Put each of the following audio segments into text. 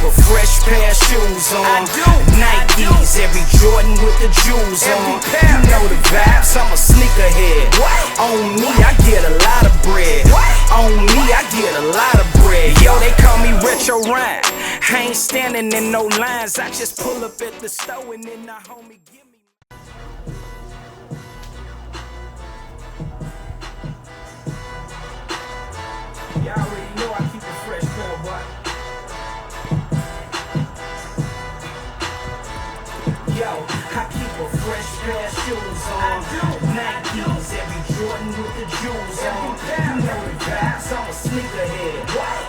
a fresh pair of shoes on. Nikes, every Jordan with the jewels on. You know the vibes, I'm a sneakerhead. On me, I get a lot of bread. On me, I get a lot of bread. Yo, they call me Retro Rhyme. I ain't standing in no lines. I just pull up at the store and then the homie give me. Y'all already know I keep a fresh pair, boy. Yo, I keep a fresh pair of shoes on. Nikes, every Jordan with the jewels on. You know the vibes, I'm a sneakerhead.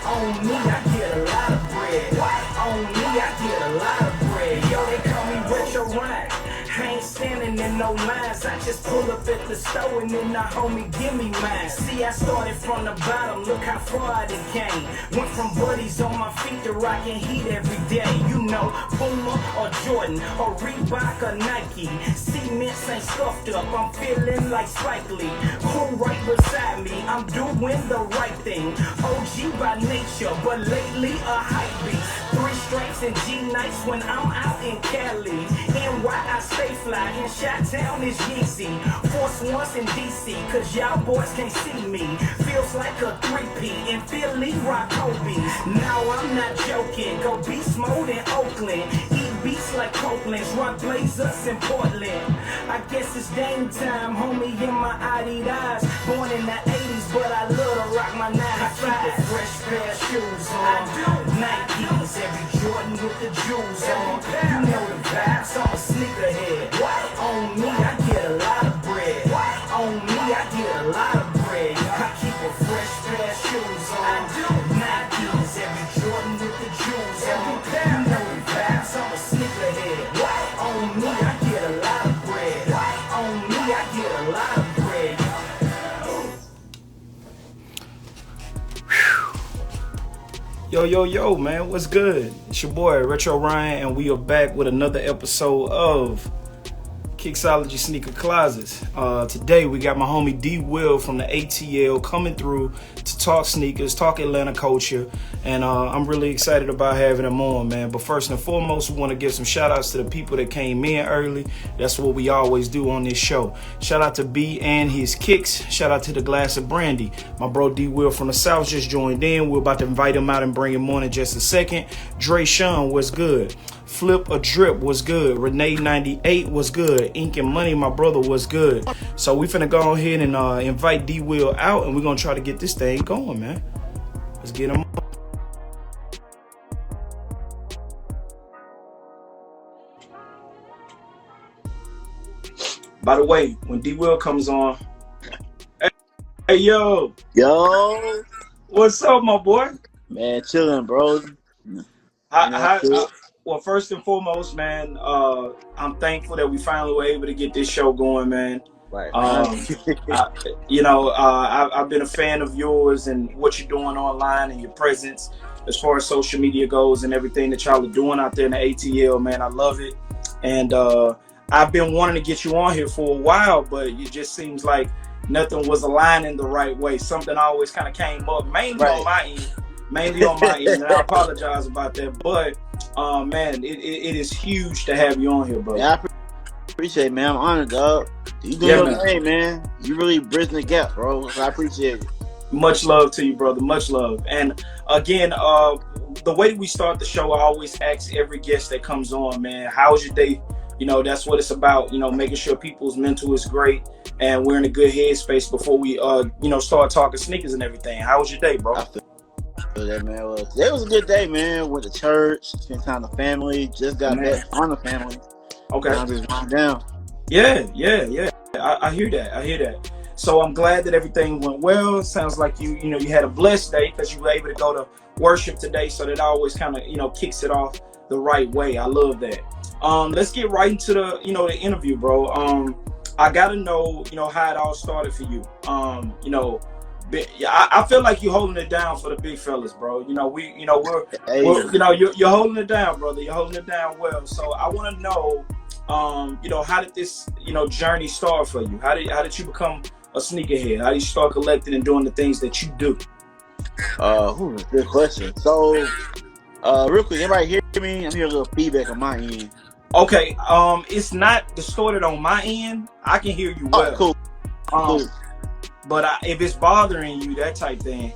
On me, I get a lot of bread. On me, I get a lot of bread. Yo, they call me Retro Rhyme. I ain't standing in no lines. I just pull up at the store and then the homie give me mine. See, I started from the bottom. Look how far I done came. Went from buddies on my feet to rocking heat every day. You know, Puma or Jordan or Reebok or Nike. Cements ain't scuffed up. I'm feeling like Spike Lee. Who right beside me? I'm doing the right thing. OG by nature, but lately a hype beast. 3 stripes and G nights when I'm out in Cali. NY I stay fly, in Chi-Town is Yeezy. Force Ones in DC, cause y'all boys can't see me. Feels like a 3P in Philly, rock Kobe. Now I'm not joking, go beast mode in Oakland. Eat beats like Copeland's, rock Blazers in Portland. I guess it's game time, homie, in my Adidas. Born in the 80s, but I love to rock my 95. I keep a fresh pair of shoes on. Nikes, every Jordan with the jewels on. You know the vibes, I'm a sneakerhead. On me, I get a lot of bread. On me, I get a lot of bread. I keep a fresh pair of shoes on. Nikes, every Jordan with the jewels on. You know the vibes, I'm a sneakerhead. On me, I get a lot of bread. On me, I get a lot of bread. Yo, man, what's good? It's your boy, Retro Ryan, and we are back with another episode of Kixology Sneaker Closets. Today, we got my homie D-Will from the ATL coming through to talk sneakers, talk Atlanta culture, and I'm really excited about having him on, man. But first and foremost, we want to give some shout-outs to the people that came in early. That's what we always do on this show. Shout out to B and his Kicks. Shout out to the Glass of Brandy. My bro D-Will from the South just joined in. We're about to invite him out and bring him on in just a second. Dre Sean, what's good? Flip a Drip was good. Renee 98 was good. Ink and Money, my brother, was good. So we finna go ahead and invite D-Will out, and we're gonna try to get this thing going, man. Let's get him on. By the way, when D-Will comes on, hey yo, what's up, my boy? Man, chilling, bro. Well, first and foremost, man, I'm thankful that we finally were able to get this show going, man. Right. I've been a fan of yours and what you're doing online and your presence as far as social media goes and everything that y'all are doing out there in the ATL, man. I love it. And I've been wanting to get you on here for a while, but it just seems like nothing was aligning the right way. Something always kind of came up, mainly on my end, and I apologize about that. But man, it is huge to have you on here, bro. Yeah, I appreciate it, man. I'm honored, dog. You doing your thing, man. You really bridging the gap, bro. So I appreciate it. Much love to you, brother. Much love. And again, the way we start the show, I always ask every guest that comes on, man, how's your day? You know, that's what it's about, you know, making sure people's mental is great and we're in a good headspace before we, start talking sneakers and everything. How was your day, bro? I feel that, man. Today was a good day, man. Went to church, spent time with family, just got back on the family. Okay. I'm just going down. Yeah. I hear that. So I'm glad that everything went well. It sounds like you had a blessed day because you were able to go to worship today. So that always kind of, kicks it off the right way. I love that. Let's get right into the interview, bro. I gotta know, how it all started for you. I feel like you're holding it down for the big fellas, bro. You're holding it down, brother. You're holding it down well. So I want to know, how did this, journey start for you? How did you become a sneakerhead? How did you start collecting and doing the things that you do? Good question. So, Real quick, everybody hear me? I'm hearing a little feedback on my end. Okay, it's not distorted on my end. I can hear you All right, well. cool. Cool. But if it's bothering you, that type thing.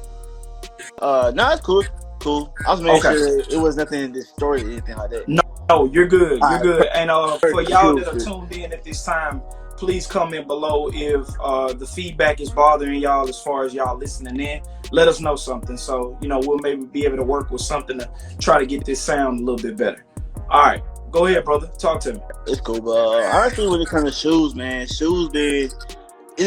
No, it's cool. Cool. I was making Okay. sure it was nothing distorted or anything like that. No, you're good. All You're right, good. And for y'all that are good. tuned in at this time, please comment below if the feedback is bothering y'all as far as y'all listening in. Let us know something. So, we'll maybe be able to work with something to try to get this sound a little bit better. All right. Go ahead, brother. Talk to me. It's cool, but honestly, when it comes to shoes, man, shoes been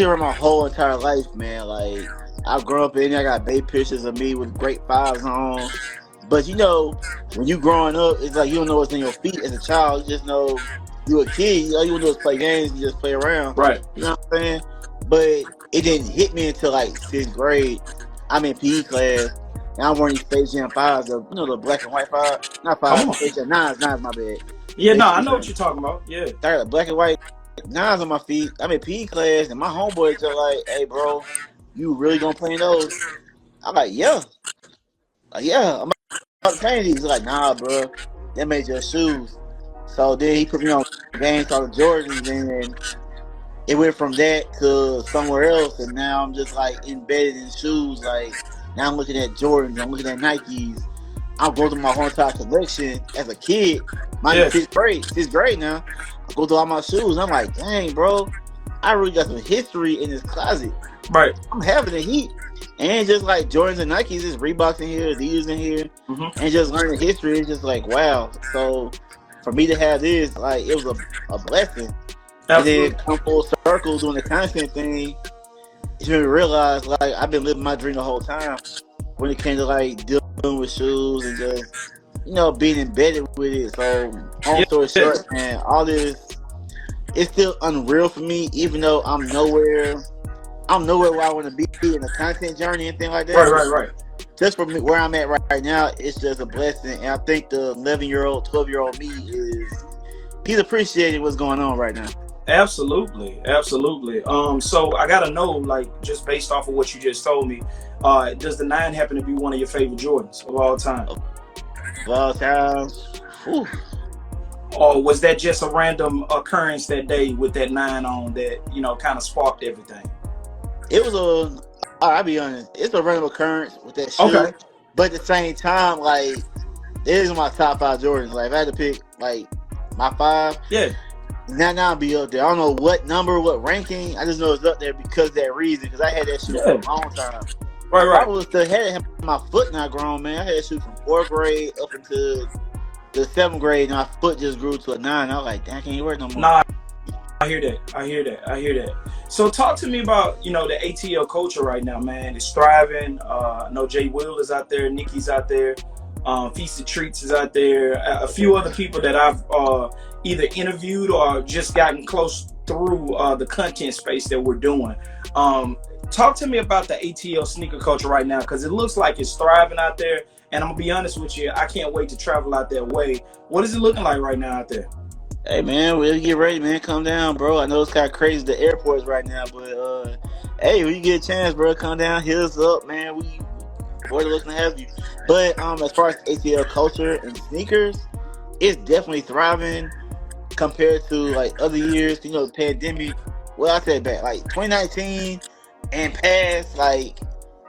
around my whole entire life, man. Like, I've grown up in it. I got baby pictures of me with great fives on. But when you growing up, it's like you don't know what's in your feet as a child. You just know you a kid. All you want to do is play games and just play around. Right. You know what I'm saying? But it didn't hit me until like 6th grade. I'm in PE class, and I'm wearing these Space Jam 5s, the black and white 5. Not 5, Space Jam 9s, my bad. Yeah, no, I know what you're talking about. Yeah. Black and white 9s on my feet. I'm in PE class, and my homeboys are like, "Hey, bro, you really gonna play in those?" I'm like, "Yeah." Like, yeah, I'm about to play these. He's like, "Nah, bro, that made your shoes." So then he put me on games called Jordans, and it went from that to somewhere else, and now I'm just like embedded in shoes. Like, now I'm looking at Jordans, I'm looking at Nikes. I'm going through my whole entire collection as a kid. Mine is 6th grade now. I go through all my shoes. I'm like, dang, bro, I really got some history in this closet. Right. I'm having the heat. And just like Jordans and Nikes, there's Reeboks in here, Adidas in here. And just learning history is just like, wow. So for me to have this, like, it was a blessing. Absolutely. And then come full circle doing the content thing, it made me realize, like, I've been living my dream the whole time when it came to like dealing with shoes and just being embedded with it. So long story short, man, all this, it's still unreal for me, even though I'm nowhere where I want to be in the content journey and things like that. Right. Just for me, where I'm at right now, it's just a blessing. And I think the 11-year-old, 12-year-old me he's appreciating what's going on right now. Absolutely. So I gotta know, like, just based off of what you just told me, does the 9 happen to be one of your favorite Jordans of all time? Of all time. Whew. Or was that just a random occurrence that day with that 9 on that, kind of sparked everything? It was I'll be honest, it's a random occurrence with that shoe. Okay. But at the same time, like, it is my top 5 Jordans. Like, if I had to pick, like, my 5. Yeah. Now I'll be up there. I don't know what number, what ranking. I just know it's up there because of that reason. Because I had that shoe for a long time. Right. I was still had my foot not grown, man. I had that shoe from 4th grade up into the 7th grade, and my foot just grew to a 9. I was like, I can't even wear it no more. Nah, I hear that. So talk to me about, the ATL culture right now, man. It's thriving. I know Jay Will is out there, Nikki's out there, Feasted Treats is out there, a few other people that I've either interviewed or just gotten close through the content space that we're doing. Talk to me about the ATL sneaker culture right now, because it looks like it's thriving out there. And I'm going to be honest with you, I can't wait to travel out that way. What is it looking like right now out there? Hey, man, we'll get ready, man. Come down, bro. I know it's kind of crazy, the airports right now, but hey, when you get a chance, bro, come down, hit us up, man. We're looking to have you. But as far as ATL culture and sneakers, it's definitely thriving compared to like other years. The pandemic. Well, I said back like 2019 and past, like,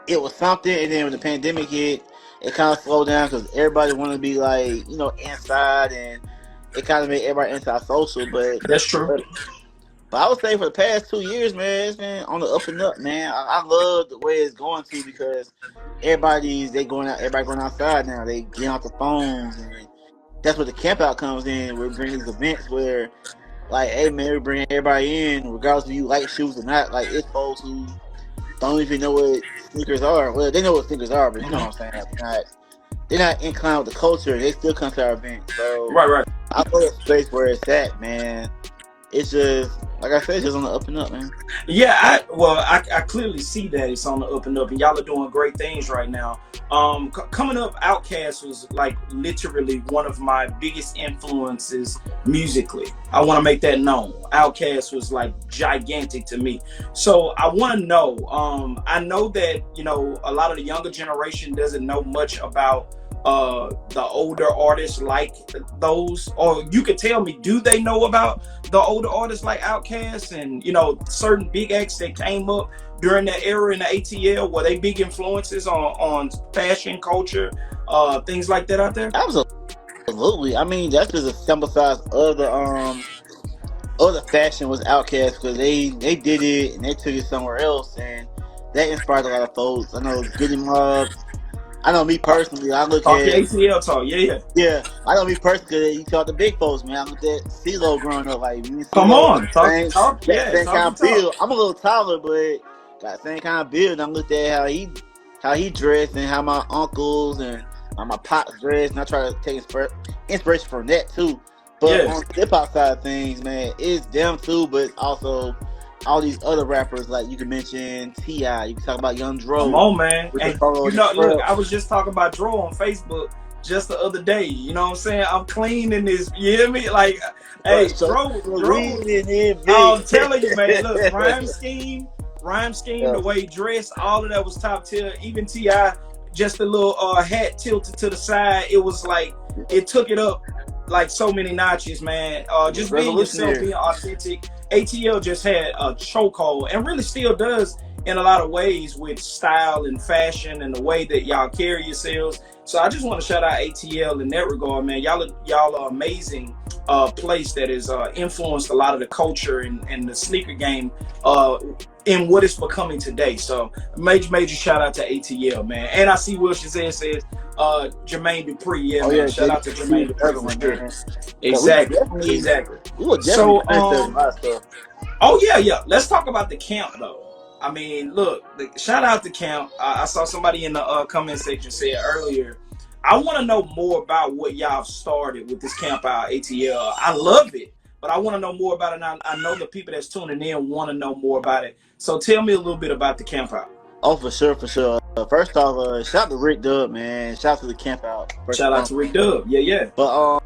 it was something, and then when the pandemic hit, it kind of slowed down because everybody wanted to be like inside, and it kind of made everybody anti-social. But that's true. But I would say for the past 2 years, man, it's been on the up and up, man. I love the way it's going to, because everybody going outside now. They get off the phones, and that's where the camp out comes in. We're bringing these events where, like, hey, man, we're bringing everybody in, regardless if you like shoes or not. Like, it's folks who don't even know what sneakers are. Well, they know what sneakers are, but you know what I'm saying. They're not inclined with the culture. They still come to our event. So right. I love the space where it's at, man. It's just, like I said, it's just on the up and up, man. Yeah, I clearly see that it's on the up and up, and y'all are doing great things right now. Coming up, Outkast was like literally one of my biggest influences musically. I want to make that known. Outkast was like gigantic to me. So I want to know, I know that, a lot of the younger generation doesn't know much about the older artists like those, or you could tell me, do they know about the older artists like Outkast and certain big acts that came up during that era in the ATL? Were they big influences on fashion culture, things like that out there? Absolutely. I mean, that's just a sample size of the fashion was Outkast because they did it and they took it somewhere else, and that inspired a lot of folks. I know Goody Mob. I know me personally. I look Talk your at ATL talk, yeah. Yeah, I know me personally. You talk to big folks, man. I looked at CeeLo growing up. Like me and Come CeeLo on, talk, that yeah, same talk kind your of talk. build. I'm a little taller, but got the same kind of build. And I looked at how he dressed and how my uncles and my pops dressed, and I try to take inspiration from that too. But Yeah, on the hip hop side of things, man, it's them too, but it's also all these other rappers like you can mention Ti. You can talk about Young come Dro on, man. with the And photo and the look, trail. I was just talking about Dro on Facebook just the other day. You know what I'm saying? I'm clean in this. You hear me? Like, But hey, so Dro. reading in here I'm big. telling you, man. Look, rhyme scheme, Yeah. the way he dressed, all of that was top tier. Even Ti, just a little hat tilted to the side. It was like it took it up like so many notches, man. Just being yourself, Revolutionary. being authentic. ATL just had a chokehold, and really still does in a lot of ways with style and fashion and the way that y'all carry yourselves. So I just want to shout out ATL in that regard, man. Y'all are amazing place that has influenced a lot of the culture and the sneaker game in what it's becoming today. So major shout out to ATL, man. And I see Will Shazam says Jermaine Dupri. Yeah, Oh man. yeah, Shout JD out to Jermaine the other Dupri one, for sure. man. Yeah, Exactly. we would definitely So trendsetters a lot of stuff. oh yeah. Let's talk about the camp though. I mean, look, shout out to camp. I saw somebody in the comment section say earlier. I want to know more about what y'all started with this camp out ATL. I love it, but I want to know more about it. And I know the people that's tuning in want to know more about it. So tell me a little bit about the camp out. Oh, for sure, for sure. First off, shout out to Rick Dub, man. Shout out to the camp out. First Shout and out to foremost. Rick Dub. Yeah. But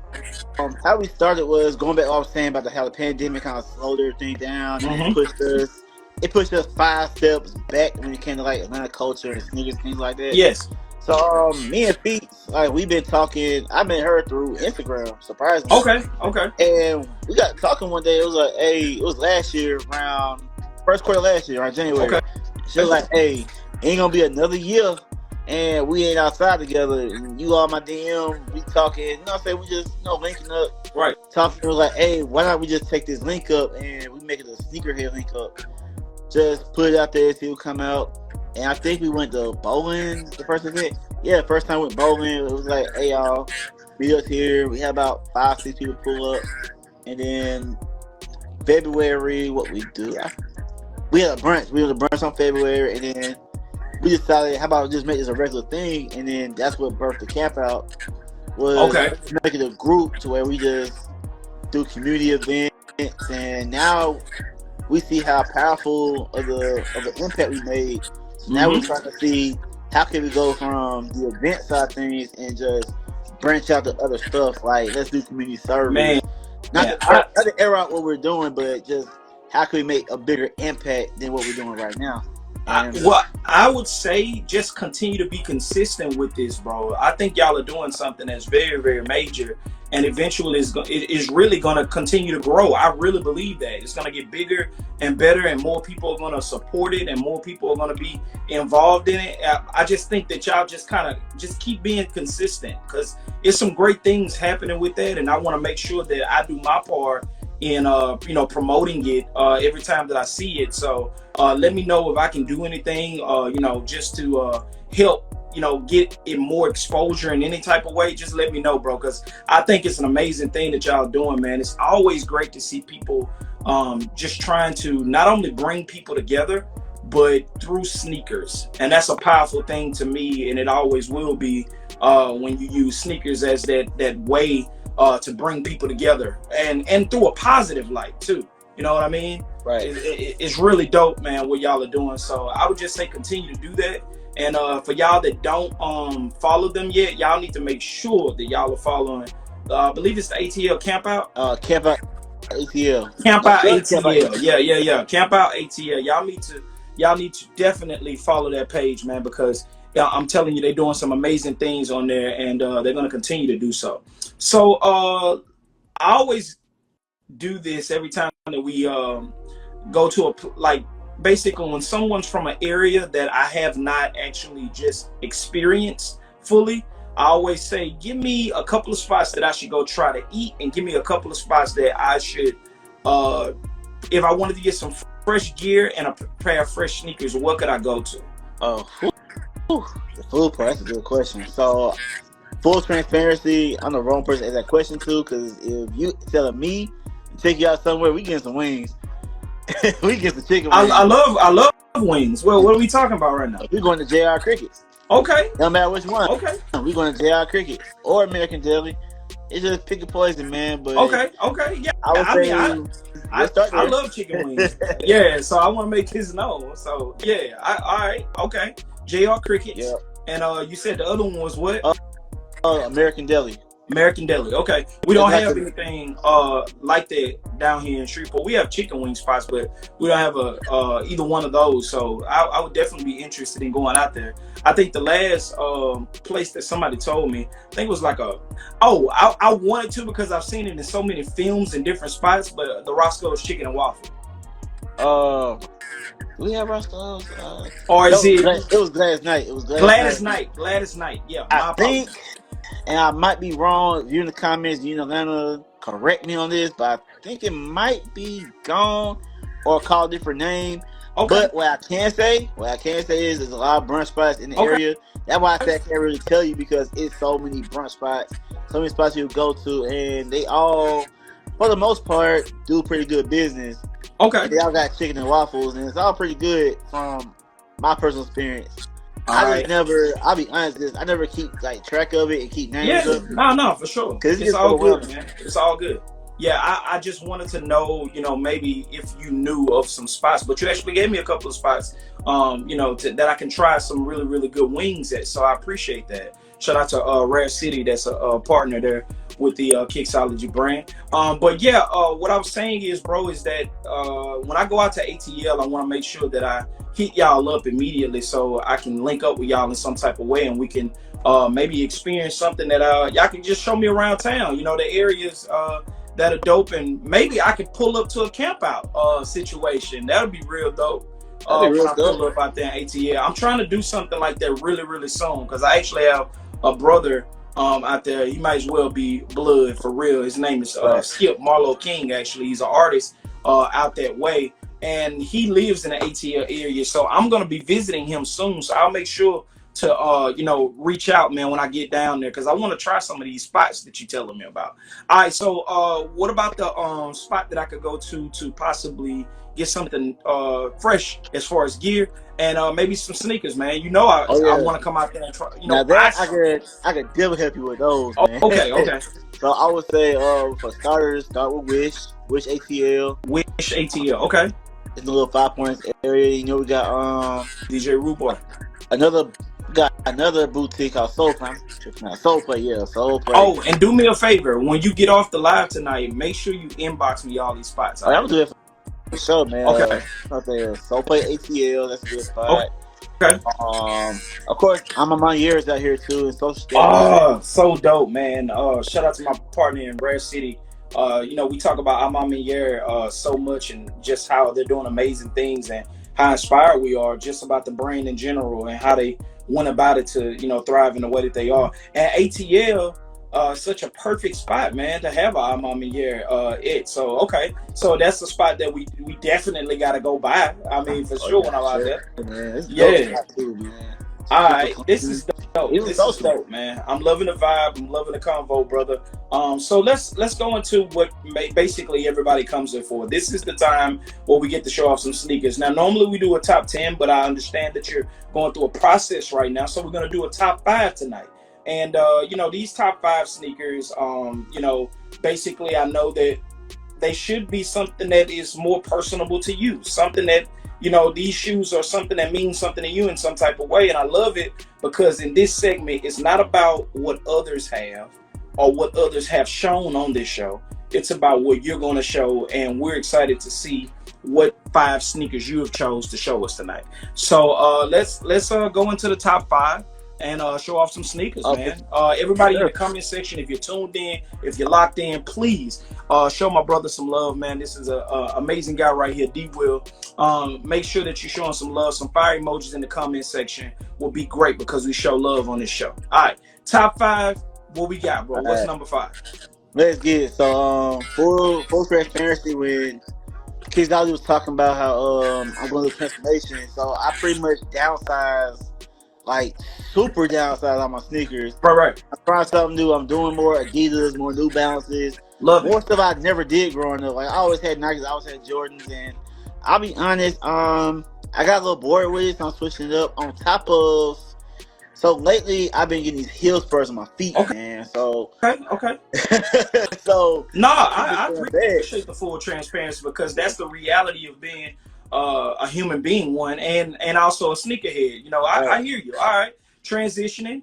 how we started was going back to what I was saying about how the pandemic kind of slowed everything down and Mm-hmm. it pushed us 5 steps back when it came to like Atlanta culture and sneakers, things like that. Yes. So me and Feet, like we've been talking. I met her through Instagram, surprisingly. Okay. And we got talking one day. It was like, hey, it was last year around first quarter last year, around January. Okay. She was like, hey, ain't gonna be another year and we ain't outside together. And you on my DM, we talking, you know what I'm saying? We just, linking up, Right. talking. It was like, hey, why not we just take this link up and we make it a sneakerhead link up? Just put it out there, see what come out. And I think we went to bowling the first event. Yeah, first time we went bowling. It was like, hey, y'all, meet us here. We had about 5-6 people pull up. And then February, what we do? We had a brunch. We had a brunch on February, and then we decided, how about just make this a regular thing? And then that's what birthed the camp out. Was Okay. make it a group to where we just do community events, and now we see how powerful of the impact we made. So now we're trying to see how can we go from the event side of things and just branch out to other stuff. Like let's do community service. Man. Not to air out what we're doing, but just how can we make a bigger impact than what we're doing right now? And I would say just continue to be consistent with this, bro. I think y'all are doing something that's very, very major, and eventually it is really going to continue to grow. I really believe that it's going to get bigger and better, and more people are going to support it, and more people are going to be involved in it. I just think that y'all just kind of just keep being consistent, because it's some great things happening with that, and I want to make sure that I do my part in promoting it every time that I see it. So let me know if I can do anything just to help get it more exposure in any type of way. Just let me know, bro, because I think it's an amazing thing that y'all doing, man. It's always great to see people just trying to not only bring people together, but through sneakers. And that's a powerful thing to me, and it always will be when you use sneakers as that way to bring people together, and through a positive light too. You know what I mean? right. It's really dope, man, what y'all are doing. So I would just say continue to do that. And for y'all that don't follow them yet, y'all need to make sure that y'all are following. I believe it's the ATL Camp Out. Camp Out ATL. Camp Out Camp Out ATL. Yeah. Camp Out ATL. Y'all need to definitely follow that page, man, because Yeah, I'm telling you, they're doing some amazing things on there, and they're going to continue to do so. So I always do this every time that we go to like basically when someone's from an area that I have not actually just experienced fully. I always say, give me a couple of spots that I should go try to eat, and give me a couple of spots that I should, if I wanted to get some fresh gear and a pair of fresh sneakers, what could I go to? Oh, the food part, that's a good question. So, full transparency, I'm the wrong person to ask that question to, because if you telling me to take you out somewhere, we getting some wings. We get some chicken wings. I love wings. Well, what are we talking about right now? We're going to JR Crickets. Okay. No matter which one. Okay. We're going to JR Crickets or American Deli. It's just pick a poison, man. But okay. Yeah. I love chicken wings. Yeah. So I want to make his know. So yeah. All right. Okay. JR Crickets. Yeah. And you said the other one was what? American Deli. American Deli. Okay. We don't have anything like that down here in Shreveport. We have chicken wing spots, but we don't have either one of those. So I would definitely be interested in going out there. I think the last place that somebody told me, I think it was like I wanted to, because I've seen it in so many films in different spots, but the Roscoe's Chicken and Waffle. We have Roscoe's. Or is it? It was Gladys Knight. It was Gladys Knight. Gladys Knight. Yeah. I think. And I might be wrong. If you're in the comments, you in Atlanta, correct me on this, but I think it might be gone or called a different name. Okay. But what I can say is there's a lot of brunch spots in the area. That's why I say I can't really tell you, because it's so many brunch spots, so many spots you go to, and they all, for the most part, do pretty good business. Okay. And they all got chicken and waffles, and it's all pretty good from my personal experience. I'll be honest, I never keep like track of it and keep names of it. No, for sure. It's all good, man. It's all good. Yeah, I just wanted to know, maybe if you knew of some spots, but you actually gave me a couple of spots, that I can try some really, really good wings at. So I appreciate that. Shout out to Rare City, that's a partner there with the Kixology brand. But yeah, what I was saying is, bro, is that when I go out to ATL, I want to make sure that I hit y'all up immediately so I can link up with y'all in some type of way, and we can maybe experience something that y'all can just show me around town, the areas that are dope, and maybe I could pull up to a camp out situation. That would be real dope. When I pull up out there in ATL. I'm trying to do something like that really, really soon, because I actually have a brother out there. He might as well be blood for real. His name is Skip Marlowe King. Actually, he's an artist out that way, and he lives in the ATL area. So I'm gonna be visiting him soon. So I'll make sure to reach out, man, when I get down there, because I want to try some of these spots that you're telling me about. All right. So what about the spot that I could go to possibly get something fresh as far as gear, and maybe some sneakers, man? I want to come out there and try. Now that I could definitely help you with those, man. Okay. So I would say for starters, start with Wish ATL. Wish ATL. Okay. It's a little 5 Points area. We got DJ Rude Boy. Another boutique called Soul Play. Soul Play. Oh, and do me a favor, when you get off the live tonight, make sure you inbox me all these spots. I'm gonna do it for sure, man. Okay. Soul Play ATL, that's a good spot. Okay. Of course, I'm on my years out here too, and social. Oh, so dope, man. Shout out to my partner in Rare City. We talk about Amamier so much, and just how they're doing amazing things, and how inspired we are just about the brand in general, and how they went about it to thrive in the way that they are. And ATL, such a perfect spot, man, to have our Amamier so that's the spot that we definitely got to go by. I mean, for sure, when I'm out there. Man, too, man. All right, this is dope. This is dope, man. I'm loving the vibe. I'm loving the convo, brother. So let's go into what basically everybody comes in for. This is the time where we get to show off some sneakers. Now, normally we do a top 10, but I understand that you're going through a process right now, so we're gonna do a top 5 tonight. And these top 5 sneakers, basically I know that they should be something that is more personable to you, something that these shoes are something that means something to you in some type of way. And I love it because in this segment, it's not about what others have or what others have shown on this show. It's about what you're going to show. And we're excited to see what 5 sneakers you have chose to show us tonight. So let's go into the top 5 and show off some sneakers, man. Everybody in the comment section, if you're tuned in, if you're locked in, please show my brother some love, man. This is a amazing guy right here, D Will. Make sure that you're showing some love. Some fire emojis in the comment section will be great because we show love on this show. All right, top 5. What we got, bro? What's number 5? Let's get it. So full transparency, when Kixology was talking about how I'm going to do transformation, so I pretty much downsized, like super downsized on my sneakers. Right. I'm trying something new. I'm doing more Adidas, more New Balances, more stuff I never did growing up. Like I always had Nikes, I always had Jordans, and I'll be honest, I got a little bored with it, so I'm switching it up. On top of, so lately I've been getting these heel spurs on my feet, man. So okay. So no, I appreciate the full transparency because that's the reality of being a human being, one, and also a sneakerhead. You know, I hear you. All right, transitioning.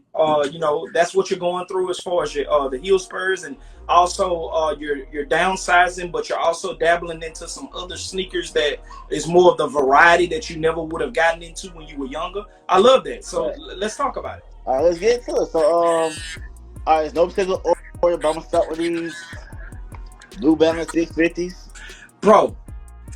You know, that's what you're going through as far as your the heel spurs, and also you're downsizing, but you're also dabbling into some other sneakers that is more of the variety that you never would have gotten into when you were younger. I love that. So let's talk about it. All right, let's get into it. So all right, there's no particular order, but I'm gonna start with these New Balance 650s, bro.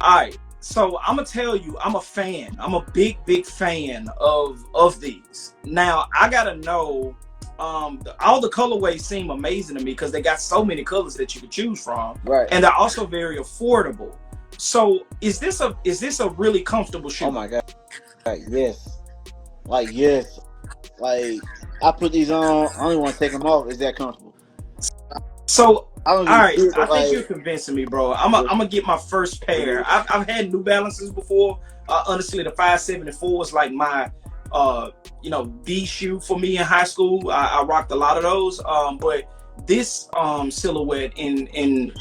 All right. So I'm gonna tell you, I'm a fan. I'm a big fan of these. Now I gotta know, all the colorways seem amazing to me because they got so many colors that you can choose from, right? And they're also very affordable. So is this a really comfortable shoe? Oh my god, yes, yes. Like I put these on, I only want to take them off. Is that comfortable? So all right, I like, think you're convincing me, bro. I'm gonna get my first pair. I've had New Balances before. Honestly, the 574 is like my the shoe for me in high school. I rocked a lot of those. But this silhouette in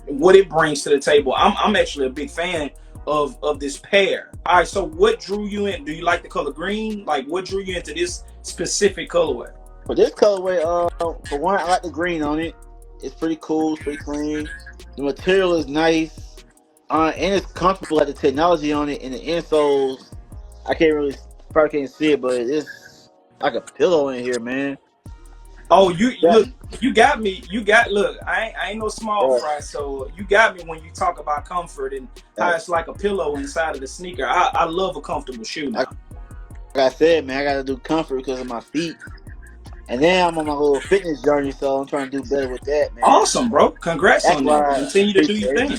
what it brings to the table, I'm actually a big fan of this pair. All right, so what drew you in? Do you like the color green? Like, what drew you into this specific colorway? For this colorway, for one, I like the green on it. It's pretty cool, it's pretty clean. The material is nice, and it's comfortable. Like the technology on it and the insoles, I probably can't see it, but it's like a pillow in here, man. Oh, look, you got me. Look, I ain't no small fry, so you got me when you talk about comfort and how it's like a pillow inside of the sneaker. I love a comfortable shoe now. Like I said, man, I got to do comfort because of my feet. And then I'm on my little fitness journey, so I'm trying to do better with that, man. Awesome, bro. Congrats on that. Continue to do your thing.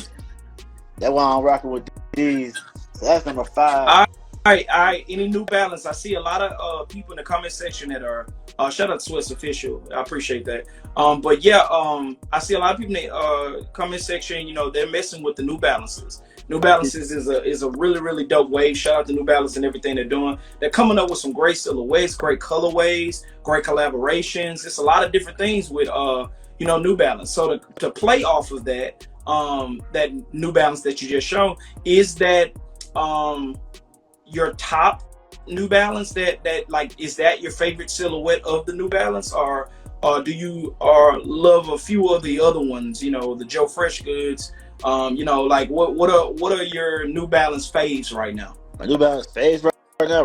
That's why I'm rocking with these. So that's number 5. All right. Any New Balance? I see a lot of people in the comment section that are shout out to Swiss Official. I appreciate that. But yeah, I see a lot of people in the comment section. You know, they're messing with the New Balances. New Balances is a really dope wave. Shout out to New Balance and everything they're doing. They're coming up with some great silhouettes, great colorways, great collaborations. It's a lot of different things with New Balance. So to play off of that, that New Balance that you just showed, is that your top New Balance that like, is that your favorite silhouette of the New Balance, or do you love a few of the other ones? You know, the Joe Fresh Goods. Like what are your New Balance faves right now? My New Balance faves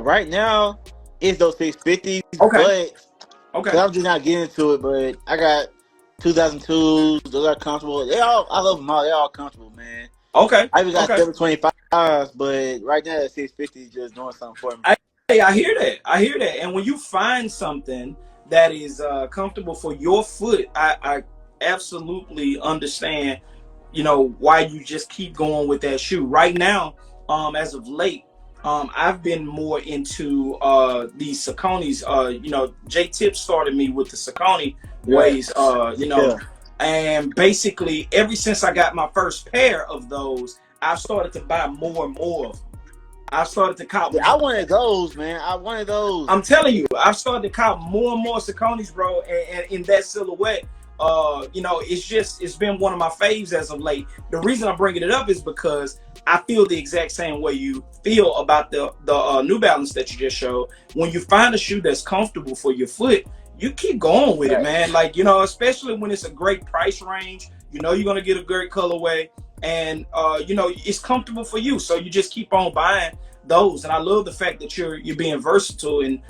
right now is those 650s. Okay. But I'm just not getting into it. But I got 2002s. Those are comfortable. I love them all. They're all comfortable, man. Okay. I even got 725s, but right now that 650 is just doing something for me. I hear that. And when you find something that is comfortable for your foot, I absolutely understand, why you just keep going with that shoe. Right now, as of late, I've been more into these Sauconys. J Tip started me with the Saucony ways, and basically ever since I got my first pair of those, I've started to buy more and more of them. I've started to cop. I wanted those, man. I'm telling you, I've started to cop more and more Sauconys, bro, and in that silhouette. It's been one of my faves as of late. The reason I'm bringing it up is because I feel the exact same way you feel about the New Balance that you just showed. When you find a shoe that's comfortable for your foot, you keep going with it, man. Like, especially when it's a great price range, you're going to get a great colorway. and you know, it's comfortable for you, so you just keep on buying those. And I love the fact that you're being versatile and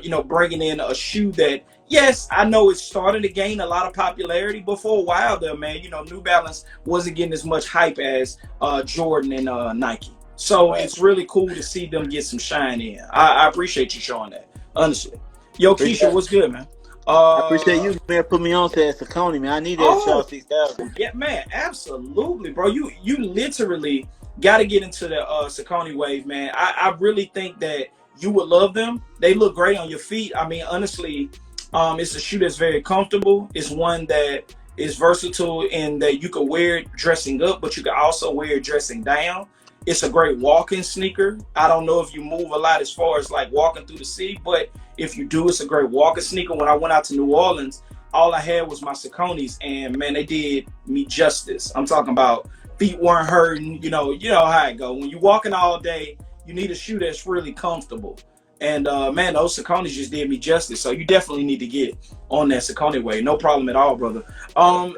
you know, bringing in a shoe that, yes, I know it's starting to gain a lot of popularity, but for a while there, man, you know, New Balance wasn't getting as much hype as Jordan and Nike. So Right. it's really cool to see them get some shine in. I appreciate you showing that, honestly. Yo, Keisha, Appreciate, what's good, man? I appreciate Uh, you, man. Put me on to that Saucony, man. I need that Shaw oh, 6000. yeah, man, absolutely, bro. You literally got to get into the Saucony wave, man. I really think that you would love them. They look great on your feet. I mean, honestly, it's a shoe that's very comfortable. It's one that is versatile in that you can wear it dressing up, but you can also wear it dressing down. It's a great walking sneaker. I don't know if you move a lot as far as like walking through the city, but if you do, it's a great walking sneaker. When I went out to New Orleans, all I had was my Sauconys, and man, they did me justice. I'm talking about feet weren't hurting. You know how it go. When you're walking all day, you need a shoe that's really comfortable. And man, those Sauconys just did me justice. So you definitely need to get on that Saucony way. No problem at all, brother.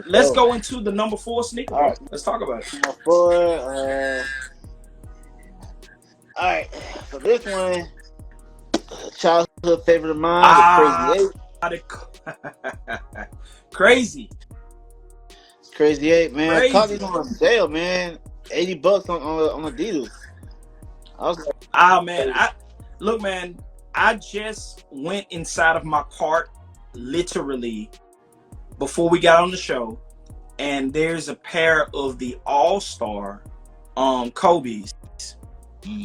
Let's So, go into the number 4 sneaker, all bro. right, Let's talk about it. my boy. All right, so this one, childhood favorite of mine, the Crazy Ah, Eight. crazy, Crazy Eight, man. Caught these crazy. on sale, man. $80 on Adidas. I was Ah, man, like, I look, man. I just went inside of my cart, literally, before we got on the show, and there's a pair of the All Star, Kobe's,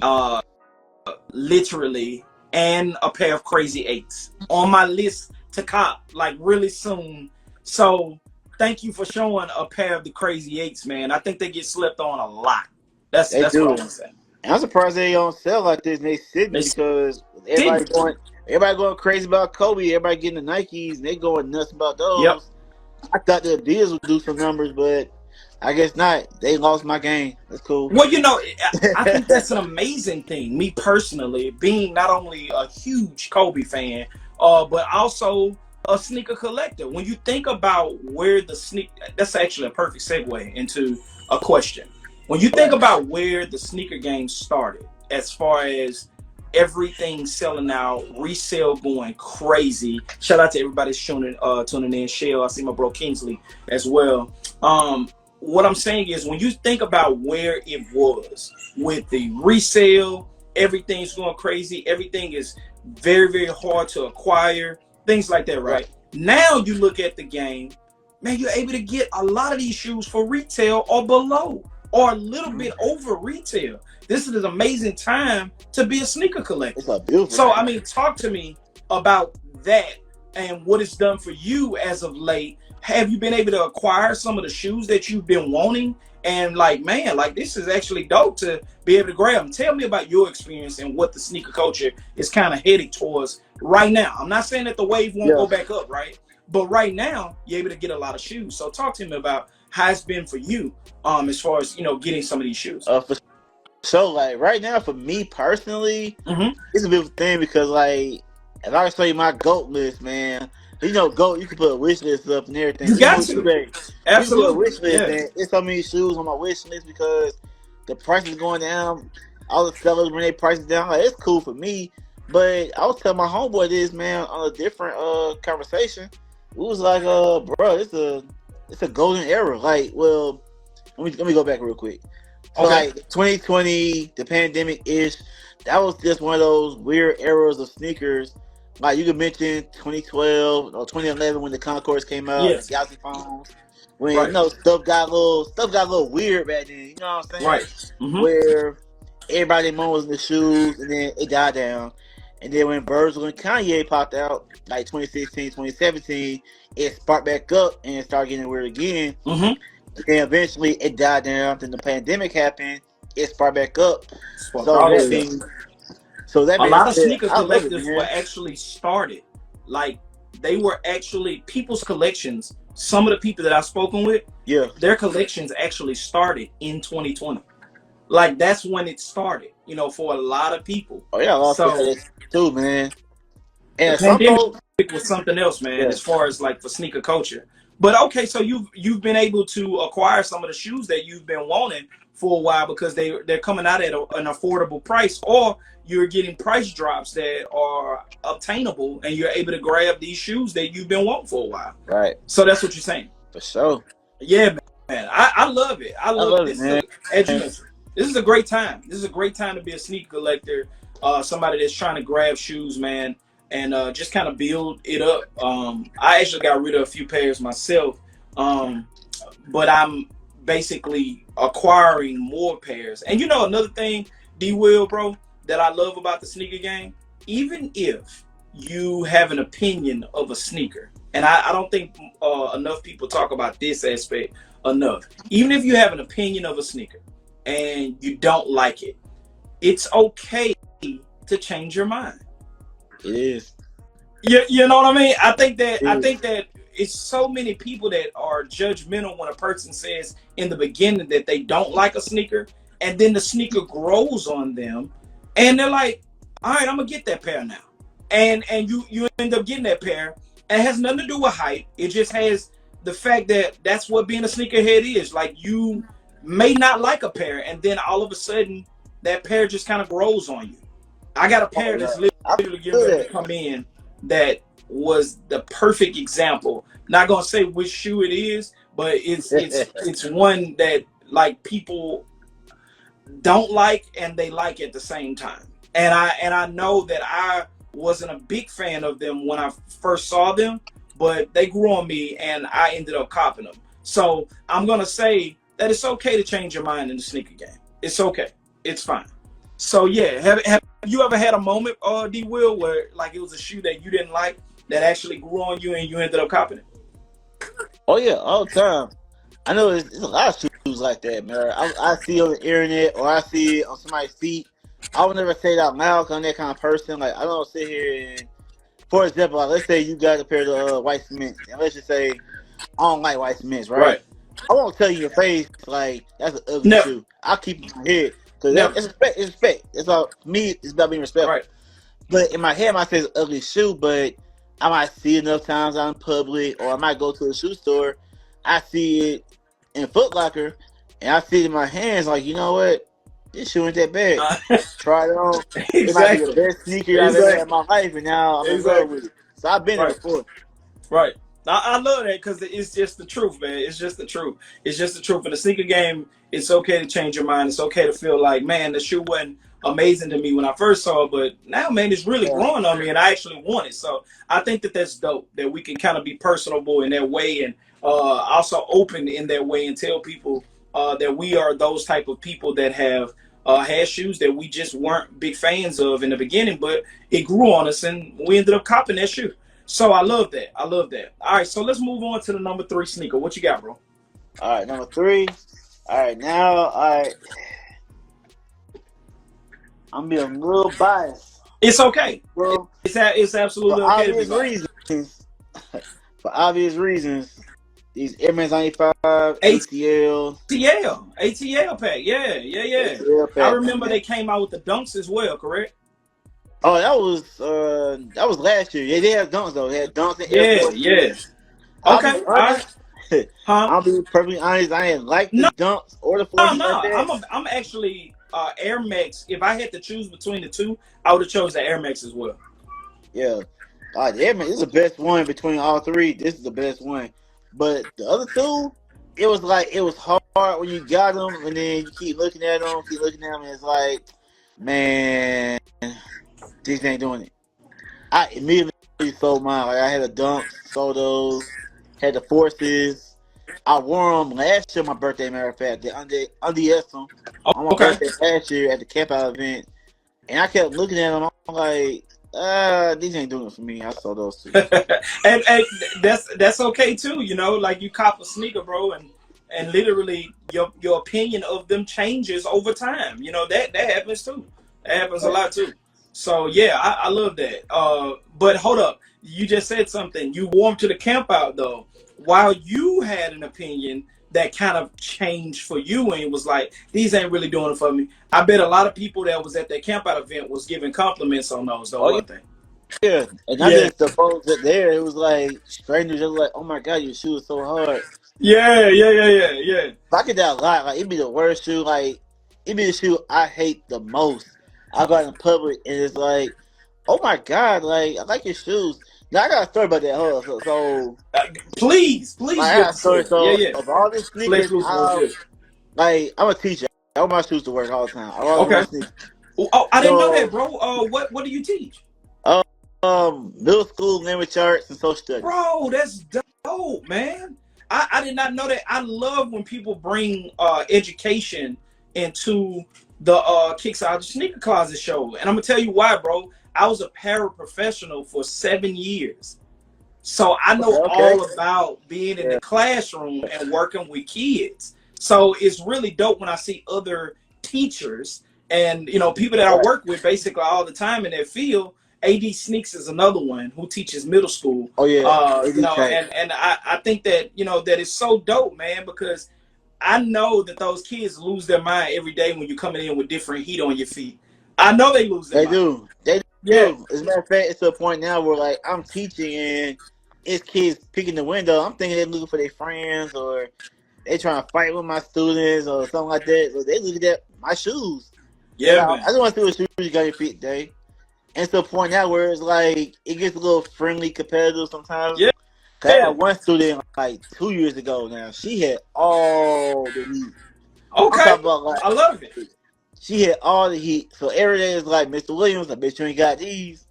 uh, literally, and a pair of Crazy Eights on my list to cop, like really soon. So, thank you for showing a pair of the Crazy Eights, man. I think they get slept on a lot. That's they that's what I do. want to say. And I'm surprised they on sale like this and they They sitting because didn't. everybody going crazy about Kobe, everybody getting the Nikes and they going nuts about Yep. those. I thought the Adidas would do some numbers, but I guess not. They lost my game. That's cool. Well, you know, I think that's an amazing thing. Me personally, being not only a huge Kobe fan, but also a sneaker collector. When you think about where the that's actually a perfect segue into a question. When you think Right. about where the sneaker game started, as far as everything selling out, resale going crazy. Shout out to everybody tuning in. Shell, I see my bro Kingsley as well. What I'm saying is, when you think about where it was with the resale, everything's going crazy. Everything is very, very hard to acquire. Things like that, Right. right? Now you look at the game, man, you're able to get a lot of these shoes for retail or below, or a little bit over retail. This is an amazing time to be a sneaker collector. It's a beautiful So, thing. I mean, talk to me about that and what it's done for you as of late. Have you been able to acquire some of the shoes that you've been wanting? And like, man, like this is actually dope to be able to grab them. Tell me about your experience and what the sneaker culture is kind of headed towards right now. I'm not saying that the wave won't Yeah. go back up, right? But right now, you're able to get a lot of shoes. So talk to me about how it's been for you, as far as getting some of these shoes. For so like right now for me personally, Mm-hmm. it's a beautiful thing because like if I show you my GOAT list, man, you know GOAT, you can put a wish list up and everything. You Even got with to. eBay, you can put a Absolutely. wish list Yeah. and it's so many shoes on my wish list because the price is going down. All the sellers bring their prices down. Like it's cool for me. But I was telling my homeboy this, man, on a different conversation. It was like, bro, it's a golden era. Like, well, let me go back real quick. So Okay. like 2020, the pandemic ish, that was just one of those weird eras of sneakers. Like you could mention 2012 or 2011 when the Concords came out, the Yes. Galaxy phones. When Right. stuff got a little weird back then. You know what I'm saying? Right. Mm-hmm. Where everybody mom was in the shoes, and then it died down. And then when Virgil and Kanye popped out, like 2016, 2017, it sparked back up and started getting weird again. Mm-hmm. Then eventually it died down. Then the pandemic happened. It sparked back up. Sparked So all that this being stuff. so that A being lot of said, sneaker I love it, collectors were man. actually started. Like they were actually people's collections. Some of the people that I've spoken with, Yeah. their collections actually started in 2020. Like that's when it started, for a lot of people. Oh yeah, I lost So that too, man. the And some pandemic folks, was something else, man, yeah, as far as like for sneaker culture. But okay, so you've been able to acquire some of the shoes that you've been wanting for a while because they're coming out at an affordable price, or you're getting price drops that are obtainable, and you're able to grab these shoes that you've been wanting for a while. Right. So that's what you're saying. For sure. Yeah, man. I love it. I love it, this. man. As you mentioned, this is a great time. This is a great time to be a sneaker collector. Somebody that's trying to grab shoes, man, and just kind of build it up. I actually got rid of a few pairs myself, but I'm basically acquiring more pairs. And you know another thing, D Will, bro, that I love about the sneaker game, even if you have an opinion of a sneaker, and I don't think enough people talk about this aspect enough. Even if you have an opinion of a sneaker and you don't like it, it's okay to change your mind. It is. You know what I mean? I think that it's so many people that are judgmental when a person says in the beginning that they don't like a sneaker, and then the sneaker grows on them, and they're like, all right, I'm gonna get that pair now. And you end up getting that pair, and it has nothing to do with hype. It just has the fact that that's what being a sneakerhead is. Like, you may not like a pair, and then all of a sudden that pair just kind of grows on you. I got a pair that's literally getting ready to come in that was the perfect example. Not gonna say which shoe it is, but it's one that like people don't like and they like at the same time. And I know that I wasn't a big fan of them when I first saw them, but they grew on me and I ended up copping them. So I'm gonna say that it's okay to change your mind in the sneaker game. It's okay. It's fine. So yeah, have you ever had a moment, D Will, where like it was a shoe that you didn't like that actually grew on you and you ended up copping it? Oh yeah, all the time. I know there's a lot of shoes like that, man. I see it on the internet or I see it on somebody's feet. I would never say it out loud because I'm that kind of person. Like, I don't sit here and, for example, like, let's say you got a pair of white cements, and let's just say I don't like white cements, right? I won't tell you in your face like that's an ugly shoe. I'll keep it in my head because it's respect. It's respect. It's all me. It's about being respectful. Right. But in my head, I might say it's an ugly shoe, but I might see it enough times out in public, or I might go to a shoe store. I see it in Foot Locker, and I see it in my hands. Like, you know what? This shoe ain't that bad. Try it on. Exactly. It might be the best sneaker I've ever had in my life, and now I'm in love with it. So I've been there before. Right. I love that because it's just the truth, man. It's just the truth. It's just the truth. In the sneaker game, it's okay to change your mind. It's okay to feel like, man, the shoe wasn't amazing to me when I first saw it, but now, man, it's really growing on me, and I actually want it. So I think that that's dope, that we can kind of be personable in that way, and also open in that way, and tell people that we are those type of people that have had shoes that we just weren't big fans of in the beginning, but it grew on us, and we ended up copping that shoe. So I love that. I love that. All right, so let's move on to the number 3 sneaker. What you got, bro? All right, number 3. All right, now I'm being a little biased. It's okay. Bro, it's absolutely okay to be biased. For obvious reasons, these Air Max 95 ATL pack. Yeah. ATL pack. I remember they came out with the dunks as well, correct? Oh, that was last year. Yeah, they had dunks though. They had dunks and Air Force. Yeah. Okay. All right. I'll be perfectly honest. I didn't like the dunks or the forces. I'm actually Air Max. If I had to choose between the two, I would have chose the Air Max as well. Yeah. The Air Max is the best one between all 3. This is the best one. But the other 2, it was hard when you got them, and then you keep looking at them, and it's like, man, this ain't doing it. I immediately sold mine. Like, I had a dunk, sold those, had the forces. I wore them last year, my birthday, matter of fact. They undressed them on my birthday last year at the camp out event, and I kept looking at them. I'm like, these ain't doing it for me. I saw those 2. and that's okay too. You know, like you cop a sneaker, bro, and literally your opinion of them changes over time. You know, that happens too. That happens a lot too. So yeah, I love that. But hold up, you just said something. You wore them to the camp out though, while you had an opinion that kind of changed for you and was like, these ain't really doing it for me. I bet a lot of people that was at that camp out event was giving compliments on those though, weren't they? Yeah, and not Yeah, just the folks that there. It was like strangers. Just like, oh my god, your shoe is so hard. yeah, yeah, yeah, yeah, yeah. I get that a lot. Like, it'd be the worst shoe. Like, it'd be the shoe I hate the most. I go out in public and it's like, oh my god, like I like your shoes. Now I got a story about that. Hold on. So Please, like, please I give got the a story. story. Yeah, So yeah. of all the Play sneakers, exclusive on good. like I'm a teacher. I want my shoes to work all the time. I always wear my Okay. sneakers. Oh, I didn't know that, So bro. What do you teach? um, middle school language arts and social studies. Bro, that's dope, man. I did not know that. I love when people bring education into the Kixology Sneaker Closet show. And I'm gonna tell you why, bro. I was a paraprofessional for 7 years. So I Okay, know okay. all about being in Yeah, the classroom and working with kids. So it's really dope when I see other teachers and people that I right. work with basically all the time in that field. AD Sneaks is another one who teaches middle school. Oh yeah, AD tank. And I think that that is so dope, man, because I know that those kids lose their mind every day when you're coming in with different heat on your feet. I know they lose their They mind. do. They Yeah, do. As a matter of fact, it's to a point now where like I'm teaching and it's kids picking the window. I'm thinking they're looking for their friends or they trying to fight with my students or something like that. So they look at my shoes. They're yeah, like, man. I just want to see what shoes you got on your feet today. And it's to a point now where it's like it gets a little friendly, competitive sometimes. Yeah, 'Cause I had one student like 2 years ago now. She had all the heat. I'm okay. talking about like I love it. she had all the heat. So every day is like, Mr. Williams, I bet you ain't got these.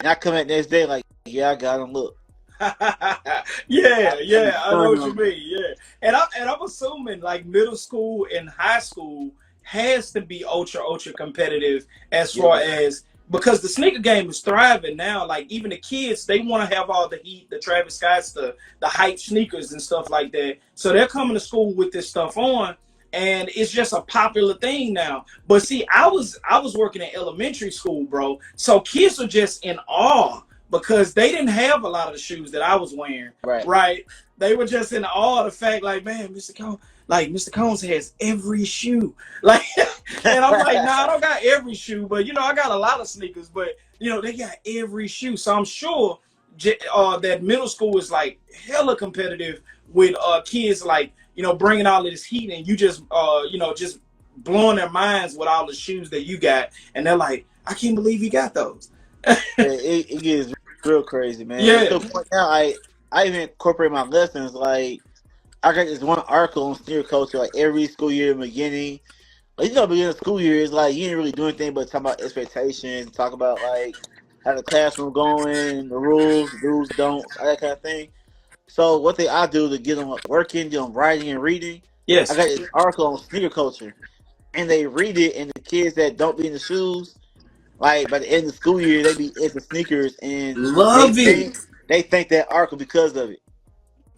And I come back next day like, yeah, I got them. Look, Yeah, I be yeah, I know stunning what you them. mean. Yeah, and I'm assuming like middle school and high school has to be ultra competitive as far Yeah, as because the sneaker game is thriving now. Like even the kids, they want to have all the heat, the Travis Scotts, the hype sneakers and stuff like that. So they're coming to school with this stuff on, and it's just a popular thing now. But see, I was working in elementary school, bro. So kids are just in awe because they didn't have a lot of the shoes that I was wearing, right. right? They were just in awe of the fact, like, man, Mr. Combs has every shoe. Like, and I'm like, nah, I don't got every shoe, but I got a lot of sneakers, but they got every shoe. So I'm sure that middle school is like hella competitive with kids like, bringing all of this heat and you just, just blowing their minds with all the shoes that you got. And they're like, I can't believe you got those. Yeah, it gets real crazy, man. And Yeah. to the point now, I even incorporate my lessons. Like, I got this one article on senior culture, like every school year in the beginning. Like, beginning of school year is like you ain't really doing anything but talk about expectations, talk about like how the classroom going, the rules, do's, don'ts, all that kind of thing. So what they I do to get them working, get them writing and reading, I Yes. got this article on sneaker culture, and they read it, and the kids that don't be in the shoes, like by the end of the school year, they be into sneakers, and they Love it. think they think that article because of it.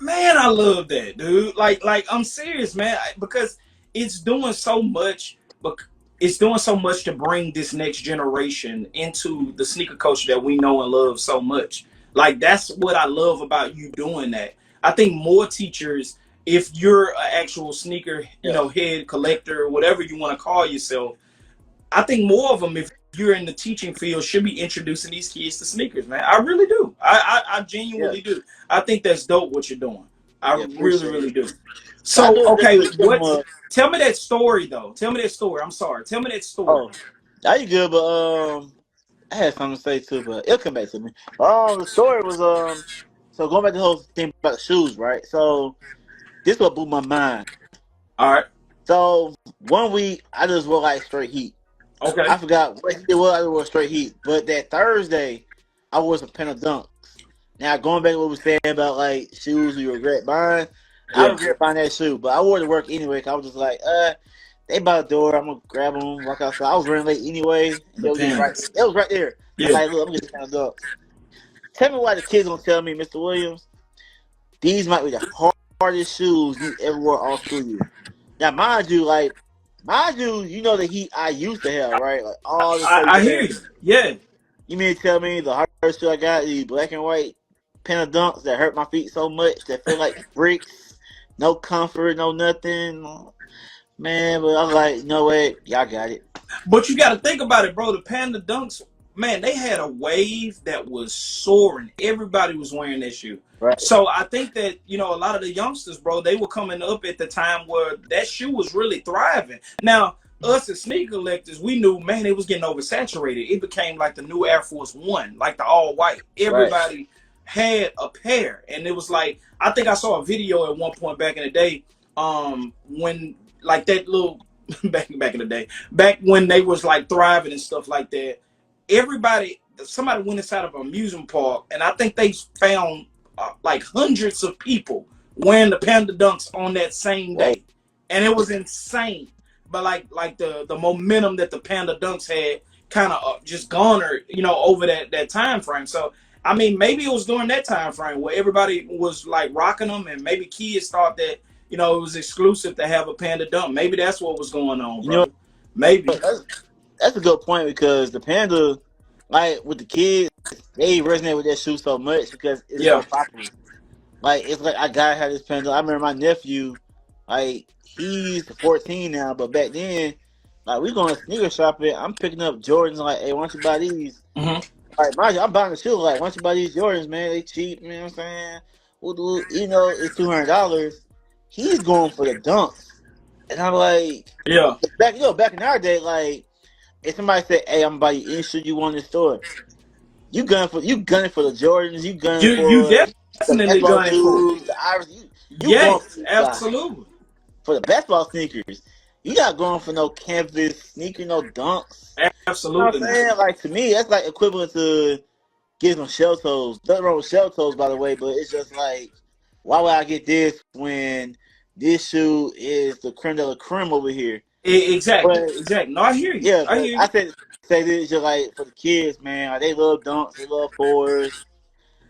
Man, I love that, dude. Like I'm serious, man, because it's doing so much, but it's doing so much to bring this next generation into the sneaker culture that we know and love so much. Like that's what I love about you doing that. I think more teachers, if you're an actual sneaker, Yeah, head collector, whatever you want to call yourself, I think more of them, if you're in the teaching field, should be introducing these kids to sneakers, man. I really do. I yeah, genuinely do. I think that's dope what you're doing. I yeah. really, Appreciate it. really do. So I So, do okay, definitely give them a. tell me that story though. Tell me that story. I'm sorry. Tell me that story. Oh, are you good? But I had something to say too, but it'll come back to me. The story was so going back to the whole thing about the shoes, right? So this what blew my mind. All right. So one week I just wore like straight heat. Okay. I forgot what it was. I wore straight heat, but that Thursday I wore some Penta Dunks. Now going back to what we were saying about like shoes we regret buying, I Yeah. regret buying that shoe, but I wore it to work anyway. 'Cause I was just like, they by the door. I'm gonna grab them, walk outside. I was running late anyway, and The they was just right. pants. It was right there. I'm Yeah. like, look, I'm gonna get Penta Dunks. Tell me why the kids gonna tell me, Mr. Williams, these might be the hardest shoes you ever wore all school year. Now, mind you, you know the heat I used to have, right? Like all the stuff I you hear have. you. Yeah. You mean to tell me the hardest shoe I got, the black and white Penta Dunks that hurt my feet so much that feel like bricks, no comfort, no nothing, man. But I was like, you know what, y'all got it. But you got to think about it, bro. The Panda Dunks, man, they had a wave that was soaring. Everybody was wearing that shoe. Right. So I think that, you know, a lot of the youngsters, bro, they were coming up at the time where that shoe was really thriving. Now, us as sneaker collectors, we knew, man, it was getting oversaturated. It became like the new Air Force One, like the all white. Right. Everybody had a pair. And it was like, I think I saw a video at one point back in the day, when like that little back in the day, back when they was like thriving and stuff like that. Somebody went inside of an amusement park, and I think they found like hundreds of people wearing the Panda Dunks on that same day, and it was insane. But like the momentum that the Panda Dunks had kind of just garnered, you know, over that time frame. So I mean, maybe it was during that time frame where everybody was like rocking them, and maybe kids thought that, you know, it was exclusive to have a Panda Dunk. Maybe that's what was going on, You bro. know, Maybe. that's a good point, because the Panda, like with the kids, they resonate with that shoe so much because it's so Yeah. popular. Like it's like I gotta have this Panda. I remember my nephew, like he's 14 now, but back then, like we going to sneaker shopping, I'm picking up Jordans. Like, hey, why don't you buy these? Hmm. Like, mind you, I'm buying the shoes. Like, why don't you buy these Jordans, man? They cheap. You know what I'm saying? You know, it's $200. He's going for the dunks, and I'm like, Yeah. back in our day, like if somebody said, "Hey, I'm gonna buy you any shoe you want in the store," you gunning for the Jordans, you gunning You for the definitely basketball gunning for shoes, the Iris, you going for yes, these guys. absolutely. For the basketball sneakers. You not going for no canvas sneaker, no dunks. You know what Absolutely I'm not. saying? Like to me, that's like equivalent to getting some shell toes. Nothing wrong with shell toes, by the way, but it's just like, why would I get this when this shoe is the creme de la creme over here? Exactly. But Exactly. No, I hear you. yeah, I but hear I you. say this just like for the kids, man. Like, they love dunks, they love fours,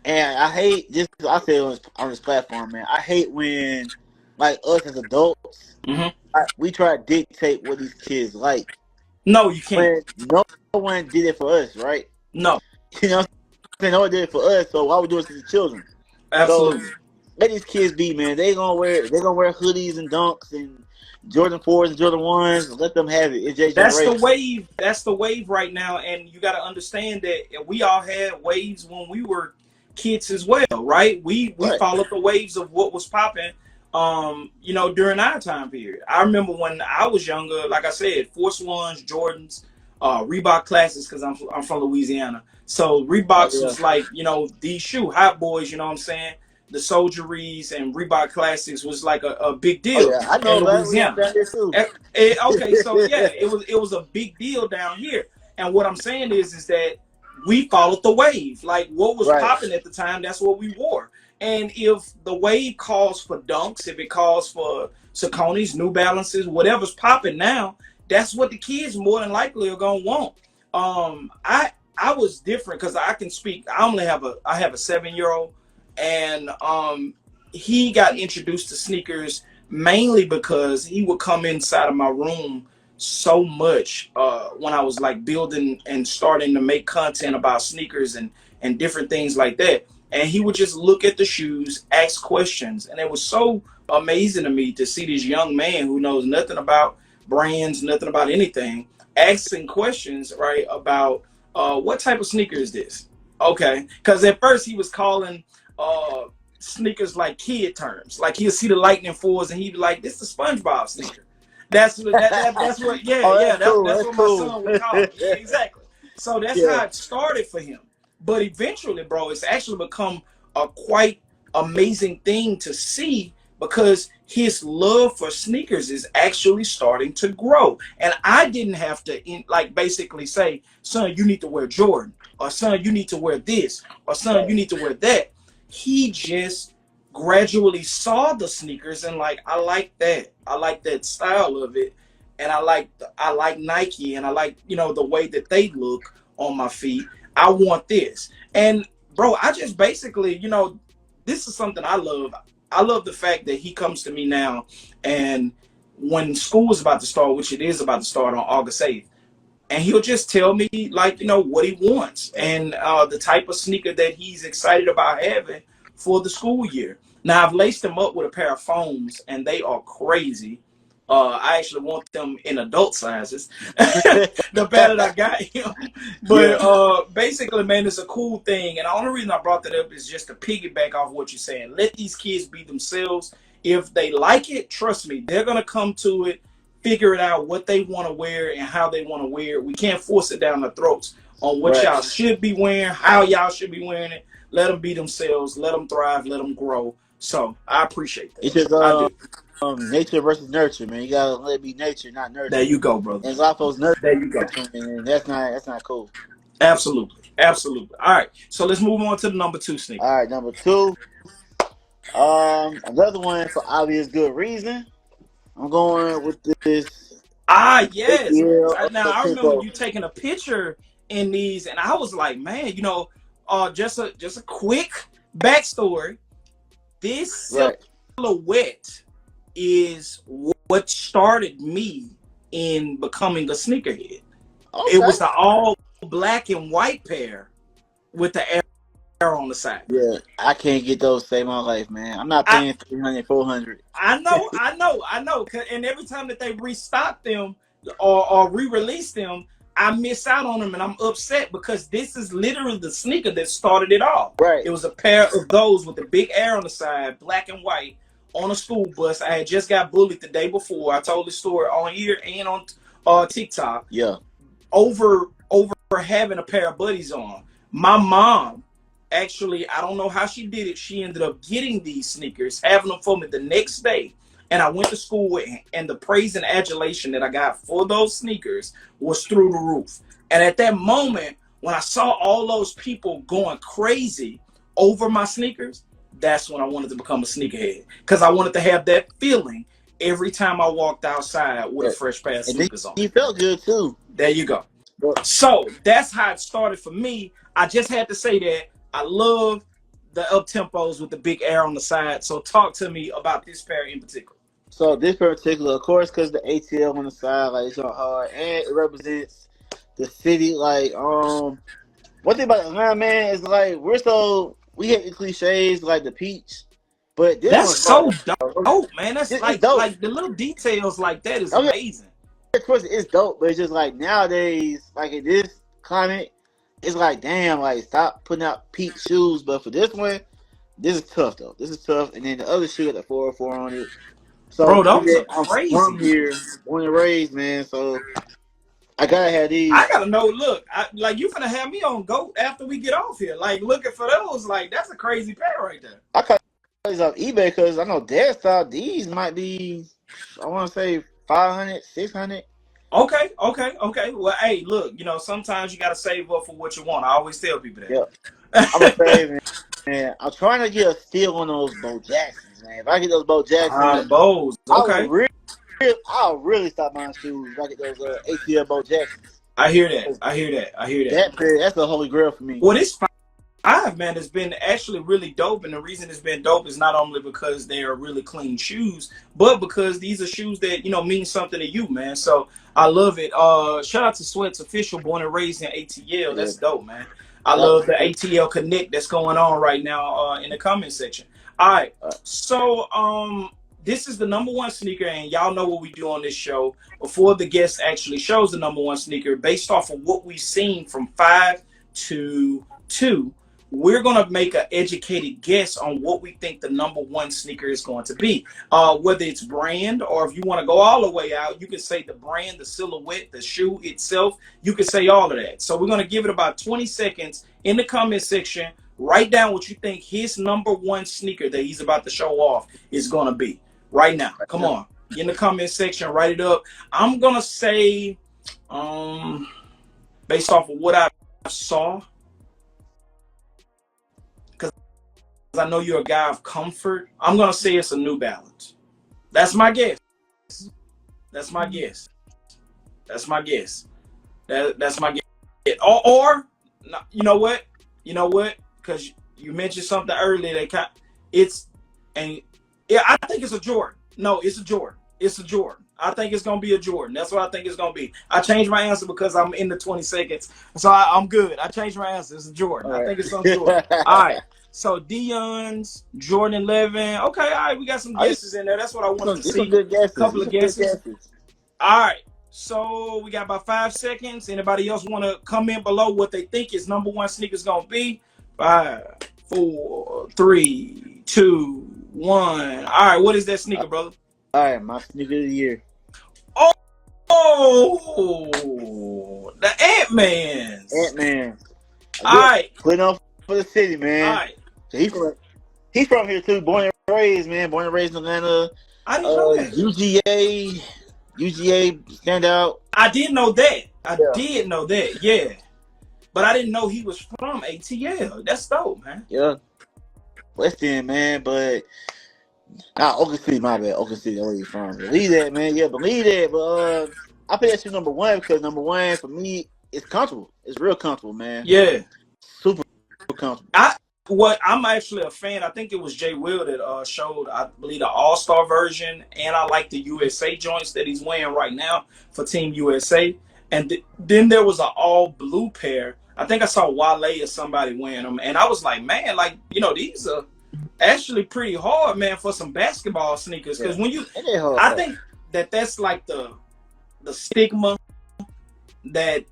and I hate this. I say on this platform, man. I hate when like us as adults, Hmm. we try to dictate what these kids like No, you can't. when no one did it for us, right? No, You know what I'm saying? No one did it for us, so why would we do it to the children? So absolutely. let these kids be, man. They gonna wear hoodies and dunks and Jordan 4s and Jordan 1s. Let them have it. It's their That's the generation. wave. That's the wave right now, and you got to understand that we all had waves when we were kids as well, right? We Right. followed the waves of what was popping, you know, during our time period. I remember when I was younger, like I said, Force Ones, Jordans, Reebok Classics, because I'm from Louisiana, so Oh Reeboks yeah. was like, you know, these shoe Hot Boys, you know what I'm saying? The Soldieries and Reebok Classics was like a big Oh deal yeah. I in know, man. We have Louisiana. down here too. Okay, so yeah, it was a big deal down here. And what I'm saying is that we followed the wave. Like what was Right. popping at the time, that's what we wore. And if the wave calls for dunks, if it calls for Sauconys, New Balances, whatever's popping now, that's what the kids more than likely are gonna want. I was different because I can speak. I have a 7-year old, and he got introduced to sneakers mainly because he would come inside of my room so much when I was like building and starting to make content about sneakers and different things like that. And he would just look at the shoes, ask questions, and it was so amazing to me to see this young man who knows nothing about brands, nothing about anything, asking questions, right, about what type of sneaker is this? Okay, because at first he was calling uh, sneakers like kid terms. Like he'll see the Lightning fours and he'd be like, "This is the SpongeBob sneaker." That's what. Yeah, Oh, yeah. that's cool. That's That's what my cool. son would call it. Yeah, exactly. So that's Yeah. how it started for him. But eventually, bro, it's actually become a quite amazing thing to see because his love for sneakers is actually starting to grow. And I didn't have to like basically say, son, you need to wear Jordan, or son, you need to wear this, or son, you Right. need to wear that. He just gradually saw the sneakers and like, I like that. I like that style of it. And I like Nike, and I like, you know, the way that they look on my feet. I want this. And bro, I just basically, you know, this is something I love. I love the fact that he comes to me now, and when school is about to start, which it is about to start on August 8th, and he'll just tell me like, you know, what he wants and the type of sneaker that he's excited about having for the school year. Now I've laced him up with a pair of foams, and they are crazy. I actually want them in adult sizes. The better that I got him. But basically, man, it's a cool thing. And the only reason I brought that up is just to piggyback off what you're saying. Let these kids be themselves. If they like it, trust me, they're going to come to it, figure it out what they want to wear and how they want to wear it. We can't force it down their throats on what y'all should be wearing, how y'all should be wearing it. Let them be themselves. Let them thrive. Let them grow. So I appreciate that. It's just I do. Nature versus nurture, man. You gotta let it be nature, not nurture. There you go, brother. And a lot of folks nurture, There you go. and that's not cool. Absolutely. Absolutely. All right. So let's move on to the number 2 sneaker. All right, number 2. Another one for obvious good reason. I'm going with this. Yes. Now I remember you taking a picture in these, and I was like, man, just a quick backstory. This silhouette is what started me in becoming a sneakerhead. Okay. It was the all black and white pair with the arrow on the side. Yeah, I can't get those to save my life, man. I'm not paying $300, $400. I know. And every time that they restock them or re-release them, I miss out on them, and I'm upset because this is literally the sneaker that started it all. Right. It was a pair of those with the big arrow on the side, black and white, on a school bus. I had just got bullied the day before. I told the story on here and on TikTok. Yeah. Over having a pair of buddies on. My mom, actually, I don't know how she did it. She ended up getting these sneakers, having them for me the next day. And I went to school with him, and the praise and adulation that I got for those sneakers was through the roof. And at that moment, when I saw all those people going crazy over my sneakers, that's when I wanted to become a sneakerhead. Because I wanted to have that feeling every time I walked outside with a fresh pair of sneakers on. You felt good, too. There you go. So that's how it started for me. I just had to say that. I love the up-tempos with the big arrow on the side. So talk to me about this pair in particular. So this particular, of course, because the ATL on the side, like it's on hard, and it represents the city. Like, one thing about Atlanta, man, is like we hate the cliches like the peach, but this that's so dope, man. That's dope. Like the little details like that is amazing. Of course, it's dope, but it's just like nowadays, like in this climate, it's like damn, like stop putting out peach shoes. But for this one, this is tough though. This is tough, and then the other shoe got the 404 on it. So bro, those are crazy. I'm from here, born and raised, man. So I gotta have these. I gotta know. Look, like you finna have me on GOAT after we get off here. Like looking for those. Like that's a crazy pair right there. I caught these off eBay because I know Dad thought these might be, I want to say 500, 600. Okay. Well, hey, look, sometimes you gotta save up for what you want. I always tell people that. Yeah, I'm a saving. Man, I'm trying to get a steal on those Bo Jacksons, man. If I get those Bo Jacksons, Bows. Okay. I'll really stop buying shoes if I get those ATL Bo Jacksons. I hear that. That's the holy grail for me. Well, this 5, man, has been actually really dope, and the reason it's been dope is not only because they are really clean shoes, but because these are shoes that mean something to you, man. So I love it. Shout out to Sweat's Official, born and raised in ATL. That's dope, man. I love the ATL Connect that's going on right now in the comment section. All right, so this is the number 1 sneaker, and y'all know what we do on this show. Before the guest actually shows the number 1 sneaker, based off of what we've seen from 5 to 2, we're going to make an educated guess on what we think the number 1 sneaker is going to be. Whether it's brand, or if you want to go all the way out, you can say the brand, the silhouette, the shoe itself. You can say all of that. So we're going to give it about 20 seconds in the comment section. Write down what you think his number 1 sneaker that he's about to show off is going to be right now. Come on. In the comment section, write it up. I'm going to say, based off of what I saw, I know you're a guy of comfort, I'm going to say it's a New Balance. That's my guess. That's my guess. That's my guess. That's my guess. Or you know what? Because you mentioned something earlier that I think it's a Jordan. No, it's a Jordan. It's a Jordan. I think it's going to be a Jordan. That's what I think it's going to be. I changed my answer because I'm in the 20 seconds. So I'm good. I changed my answer. It's a Jordan. I think it's some Jordan. All right. So Dion's, Jordan 11. Okay, all right, we got some guesses in there. That's what I wanted to These see. some good guesses. Couple of These some good guesses. All right. So we got about 5 seconds. Anybody else want to comment below what they think is number one sneakers gonna be? 5, 4, 3, 2, 1. All right, what is that sneaker, brother? All right, my sneaker of the year. Oh, the Ant-Man's. Ant-Man. All right. Putting on for the city, man. All right. So he's from here too. Born and raised, man. Born and raised in Atlanta. I didn't know that. UGA standout. I did know that. I did know that, yeah. But I didn't know he was from ATL. That's dope, man. Yeah. West End, man, but Oakland City, my bad. Oakland City, where you from. Believe that, man. Yeah, believe that. But I put that shit number one because number one for me is comfortable. It's real comfortable, man. Yeah. Super comfortable. I'm actually a fan. I think it was Jay Will that showed, I believe, the All-Star version, and I like the USA joints that he's wearing right now for Team USA. And then there was an all-blue pair. I think I saw Wale or somebody wearing them, and I was like, man, like, you know, these are actually pretty hard, man, for some basketball sneakers. Because when I think that's like the stigma that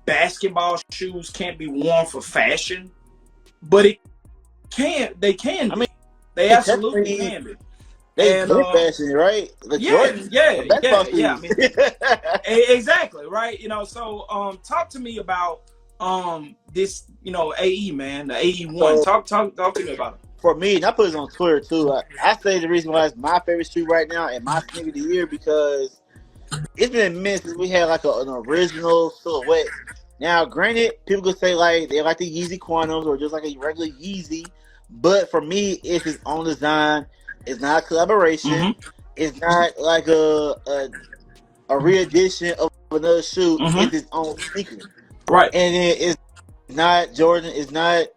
basketball shoes can't be worn for fashion. But they can be. I mean, they absolutely can be. They fashion, right? Yeah. I mean, exactly, right? You know, so talk to me about this, you know, AE, man, the AE1. So, talk to me about it. For me, and I put it on Twitter too. I say the reason why it's my favorite shoe right now and my sneaker of the year because it's been a minute since we had like an original silhouette. Now, granted, people could say like they like the Yeezy Quantums or just like a regular Yeezy, but for me, it's his own design. It's not a collaboration. Mm-hmm. It's not like a re-edition of another shoe. Mm-hmm. It's his own sneaker, right? And it's not Jordan. It's not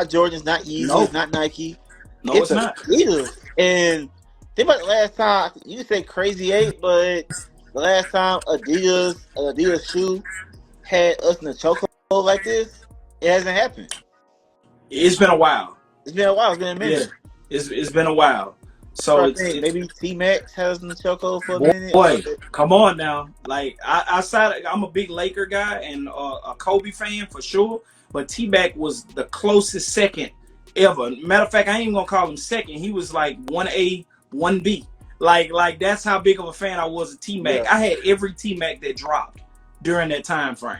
Jordan. It's not Yeezy. Nope. It's not Nike. No, it's not. Adidas. And think about the last time you say Crazy 8, but the last time Adidas shoe had us in a chokehold like this, it hasn't happened. It's been a while. It's been a minute. Yeah. It's been a while. So maybe T-Max has us in the chokehold for a minute. Boy, come on now. Like I'm a big Laker guy and a Kobe fan for sure. But T-Mac was the closest second ever. Matter of fact, I ain't even gonna call him second. He was like 1A, 1B. Like that's how big of a fan I was of T-Mac. Yeah. I had every T-Mac that dropped during that time frame.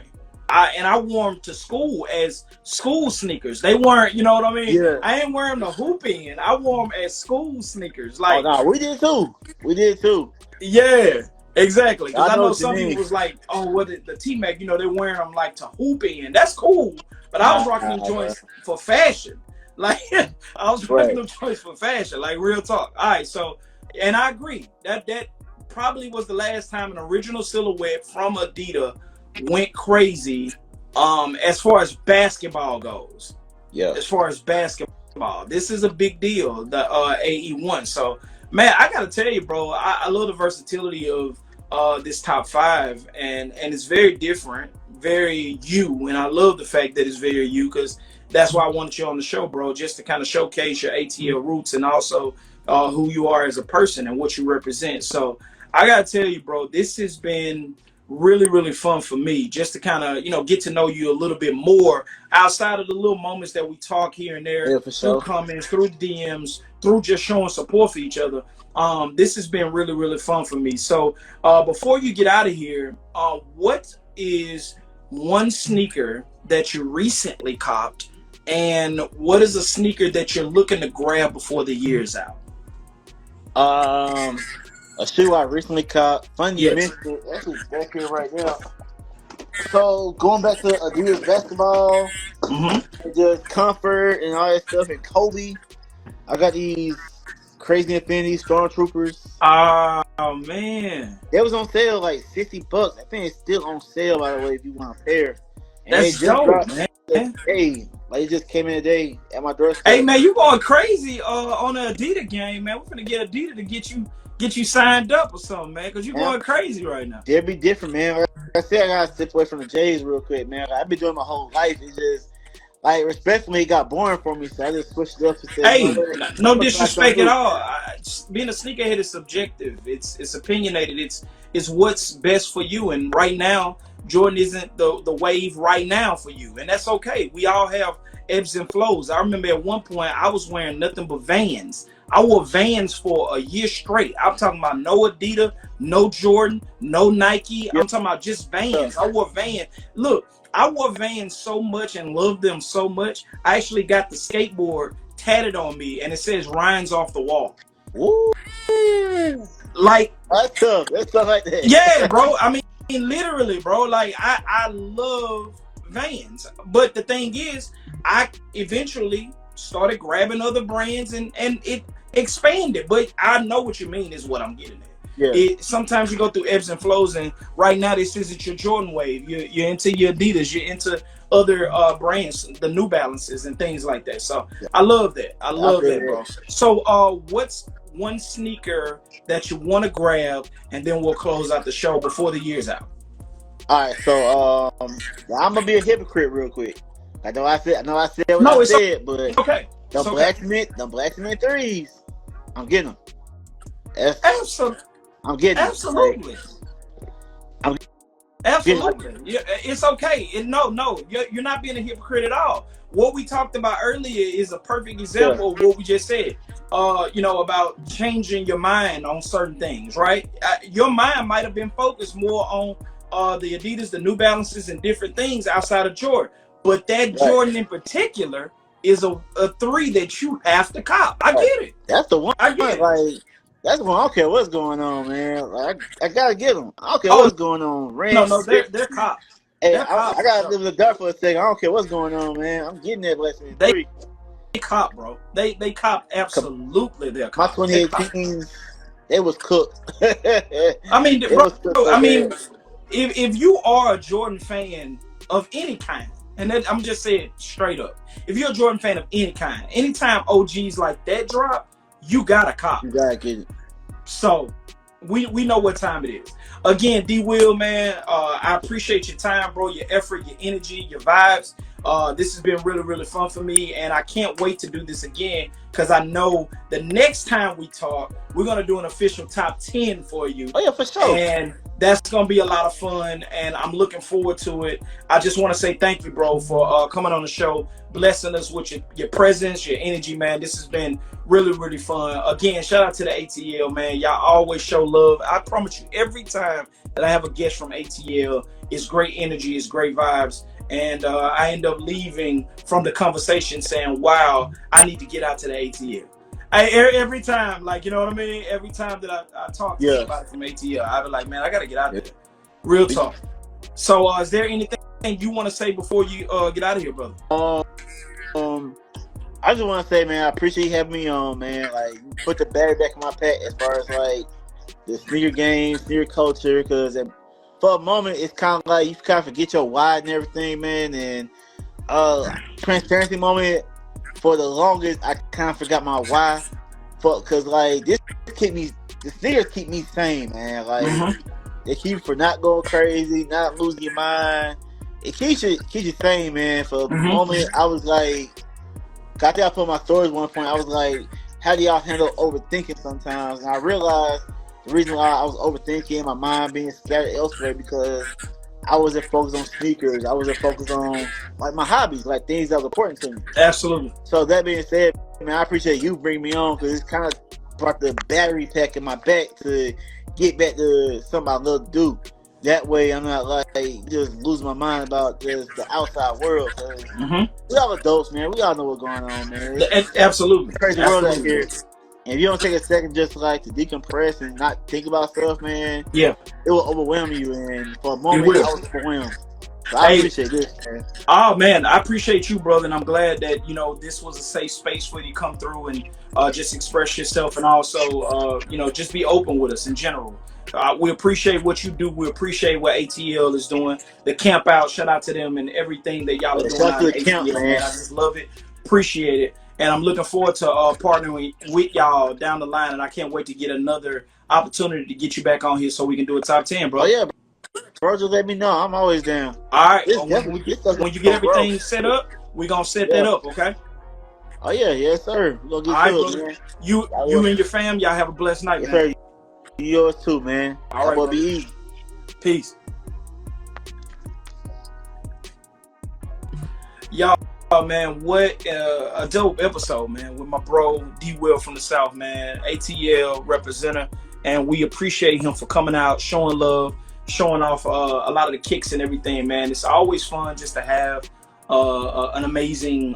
I wore them to school as school sneakers. They weren't, you know what I mean? Yeah. I ain't wearing them to hoop in. I wore them as school sneakers. Like, oh, no, we did too. Yeah, exactly. Because I know some people was like, oh, what the T-Mac, you know, they're wearing them like to hoop in. That's cool. But I was rocking them joints for fashion. Like, I was rocking them joints for fashion. Like, real talk. All right, so, and I agree. That probably was the last time an original silhouette from Adidas went crazy as far as basketball goes. Yeah. As far as basketball. This is a big deal, the AE1. So, man, I got to tell you, bro, I love the versatility of this top five. And it's very different, very you. And I love the fact that it's very you because that's why I wanted you on the show, bro, just to kind of showcase your ATL roots and also who you are as a person and what you represent. So, I got to tell you, bro, this has been really, really fun for me just to kind of, you know, get to know you a little bit more outside of the little moments that we talk here and there, through comments, through DMs, through just showing support for each other. This has been really, really fun for me. So before you get out of here, what is one sneaker that you recently copped and what is a sneaker that you're looking to grab before the year's out? A shoe I recently caught. Funny you mentioned it. Actually, back here right now. So going back to Adidas basketball, and just comfort and all that stuff, and Kobe. I got these Crazy Infinity Stormtroopers. Oh man, they was on sale like $60. I think it's still on sale, by the way, if you want a pair. And that's dope, man. Hey, like it just came in today at my doorstep. Hey man, you going crazy on the Adidas game, man? We're gonna get Adidas to get you signed up or something, man, because you're going crazy right now. It'll be different, man. Like I said, I gotta step away from the J's real quick, man. I've been doing my whole life. It's just like respectfully, it got boring for me, so I just switched it up and said, you know Hey, what, no I'm gonna try disrespect something at new. all. Being a sneakerhead is subjective. It's opinionated. It's what's best for you. And right now, Jordan isn't the wave right now for you, and that's okay. We all have ebbs and flows. I remember at one point I was wearing nothing but Vans. I wore Vans for a year straight. I'm talking about no Adidas, no Jordan, no Nike. Yeah, I'm talking about just Vans. I wore Vans. Look, I wore Vans so much and loved them so much. I actually got the skateboard tatted on me, and it says "Ryan's off the wall." woo, Like, that's tough. That's stuff like yeah, that. bro. I mean, literally, bro. Like, I love Vans, but the thing is, I eventually started grabbing other brands, and it expanded. But I know what you mean is what I'm getting at. Yeah, It sometimes you go through ebbs and flows, and right now this isn't your Jordan wave. You're into your Adidas. You're into other brands, the New Balances and things like that. So yeah, I love that. I I love feel that, bro. that. So what's one sneaker that you want to grab, and then we'll close out the show before the year's out? All right, so I'm gonna be a hypocrite real quick. I know I said what I No, it's said, but okay. It's okay. the black cement threes, I'm getting them. Absolutely. I'm getting them. Like, Absolutely. I'm getting them. Absolutely. Yeah, it's okay. No, you're not being a hypocrite at all. What we talked about earlier is a perfect Yeah, example of what we just said. About changing your mind on certain things, right? Your mind might have been focused more on the Adidas, the New Balances, and different things outside of Jordan. But that right, Jordan in particular is a three that you have to cop. I right. get it. That's the one. I get it. Like, that's the one. I don't care what's going on, man. Like, I gotta get them. I don't care Oh what's going on. no, Rent. they're cop. Hey, They're cop I for gotta sure. live in the dark for a second. I don't care what's going on, man. I'm getting that black cement They three. cop, bro. They cop absolutely. They're My cop. They're cop. 2018, they was cooked. They I mean, bro. was cooked so I mean, bad. if you are a Jordan fan of any kind, and then I'm just saying straight up, if you're a Jordan fan of any kind, anytime OGs like that drop, you got a cop. You gotta get it. So we know what time it is. Again, D Will, man, I appreciate your time, bro, your effort, your energy, your vibes. This has been really, really fun for me, and I can't wait to do this again because I know the next time we talk, we're gonna do an official top 10 for you, Oh yeah, for sure. and that's gonna be a lot of fun, and I'm looking forward to it. I just want to say thank you, bro, for coming on the show, blessing us with your presence, your energy, man. This has been really, really fun. Again, shout out to the ATL, man. Y'all always show love. I promise you, every time that I have a guest from ATL, it's great energy, it's great vibes. And I end up leaving from the conversation saying, wow, I need to get out to the ATL. Every time, like, you know what I mean? Every time that I talk to Yeah. somebody from ATL, I be like, man, I got to get out there. Real talk. So is there anything you want to say before you get out of here, brother? I just want to say, man, I appreciate you having me on, man. Like, you put the battery back in my pack as far as like the sneaker game, sneaker culture, because for a moment it's kind of like you kind of forget your why and everything, man. And transparency moment, for the longest I kind of forgot my why, because like the sneakers keep me sane, man. Like they keep you from not going crazy, not losing your mind. It keeps you sane, man. For a moment I was like, I think I put my stories one point. I was like, how do y'all handle overthinking sometimes? And I realized the reason why I was overthinking, my mind being scattered elsewhere, because I wasn't focused on sneakers. I wasn't focused on like my hobbies, like things that was important to me. Absolutely. So that being said, man, I appreciate you bringing me on, because it's kind of brought the battery pack in my back to get back to something I love to do. That way I'm not like just losing my mind about just the outside world. We all adults, man. We all know what's going on, man. Absolutely. It's a crazy world out here. And if you don't take a second just like to decompress and not think about stuff, man, yeah, it will overwhelm you. And for a moment, I was overwhelmed. So I appreciate this, man. Oh man, I appreciate you, brother, and I'm glad that this was a safe space for you to come through and just express yourself, and also just be open with us in general. We appreciate what you do. We appreciate what ATL is doing. The camp out, shout out to them and everything that y'all are doing out of ATL, man. I just love it, appreciate it, and I'm looking forward to partnering with y'all down the line. And I can't wait to get another opportunity to get you back on here so we can do a top 10, bro. Oh yeah, bro, just let me know. I'm always down. All right, when you get everything set up, We're gonna set that Yeah. up, okay? Oh yeah, yes sir. We're gonna All get right, to it, brother. man. You and your fam, y'all have a blessed night, Yes man. sir. Yours too, man. All That right, will brother. be easy. Peace. Y'all, man, what a dope episode, man, with my bro D-Will from the South, man, ATL representative, and we appreciate him for coming out, showing love, showing off a lot of the kicks and everything, man. It's always fun just to have an amazing,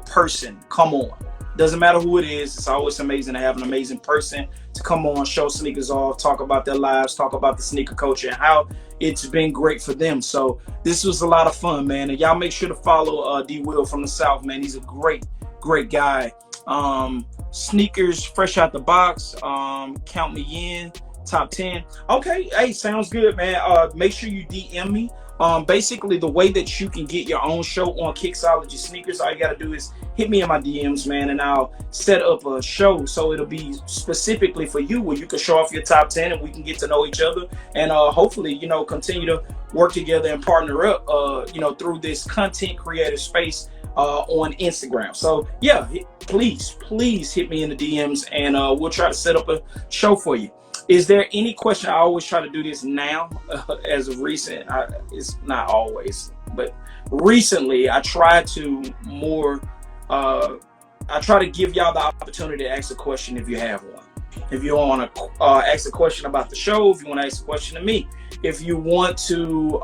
person come on. Doesn't matter who it is, it's always amazing to have an amazing person to come on, show sneakers off, talk about their lives, talk about the sneaker culture and how it's been great for them. So this was a lot of fun, man. And y'all make sure to follow D-Will from the South, man. He's a great guy. Sneakers fresh out the box. Count me in. Top 10. Okay, hey, sounds good, man. Make sure you DM me. Basically, the way that you can get your own show on Kixology Sneakers, all you got to do is hit me in my DMs, man, and I'll set up a show so it'll be specifically for you where you can show off your top 10 and we can get to know each other and hopefully, continue to work together and partner up, through this content creative space on Instagram. So, yeah, please hit me in the DMs and we'll try to set up a show for you. Is there any question? I always try to do this now. As of recent, it's not always, but recently I try to more. I try to give y'all the opportunity to ask a question if you have one. If you want to ask a question about the show, if you want to ask a question to me, if you want to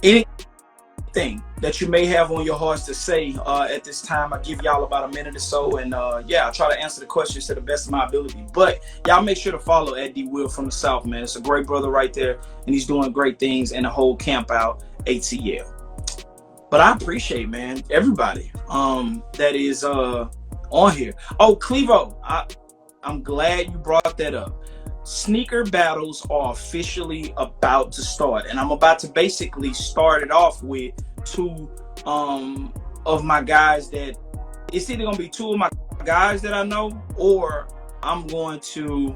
anything that you may have on your hearts to say at this time, I give y'all about a minute or so, and I'll try to answer the questions to the best of my ability. But y'all make sure to follow at D-Will from the South, man. It's a great brother right there, and he's doing great things in the whole camp out ATL. But I appreciate, man, everybody that is on here. Oh, Clevo, I'm glad you brought that up. Sneaker battles are officially about to start, and I'm about to basically start it off with two of my guys that it's either gonna be two of my guys that I know, or I'm going to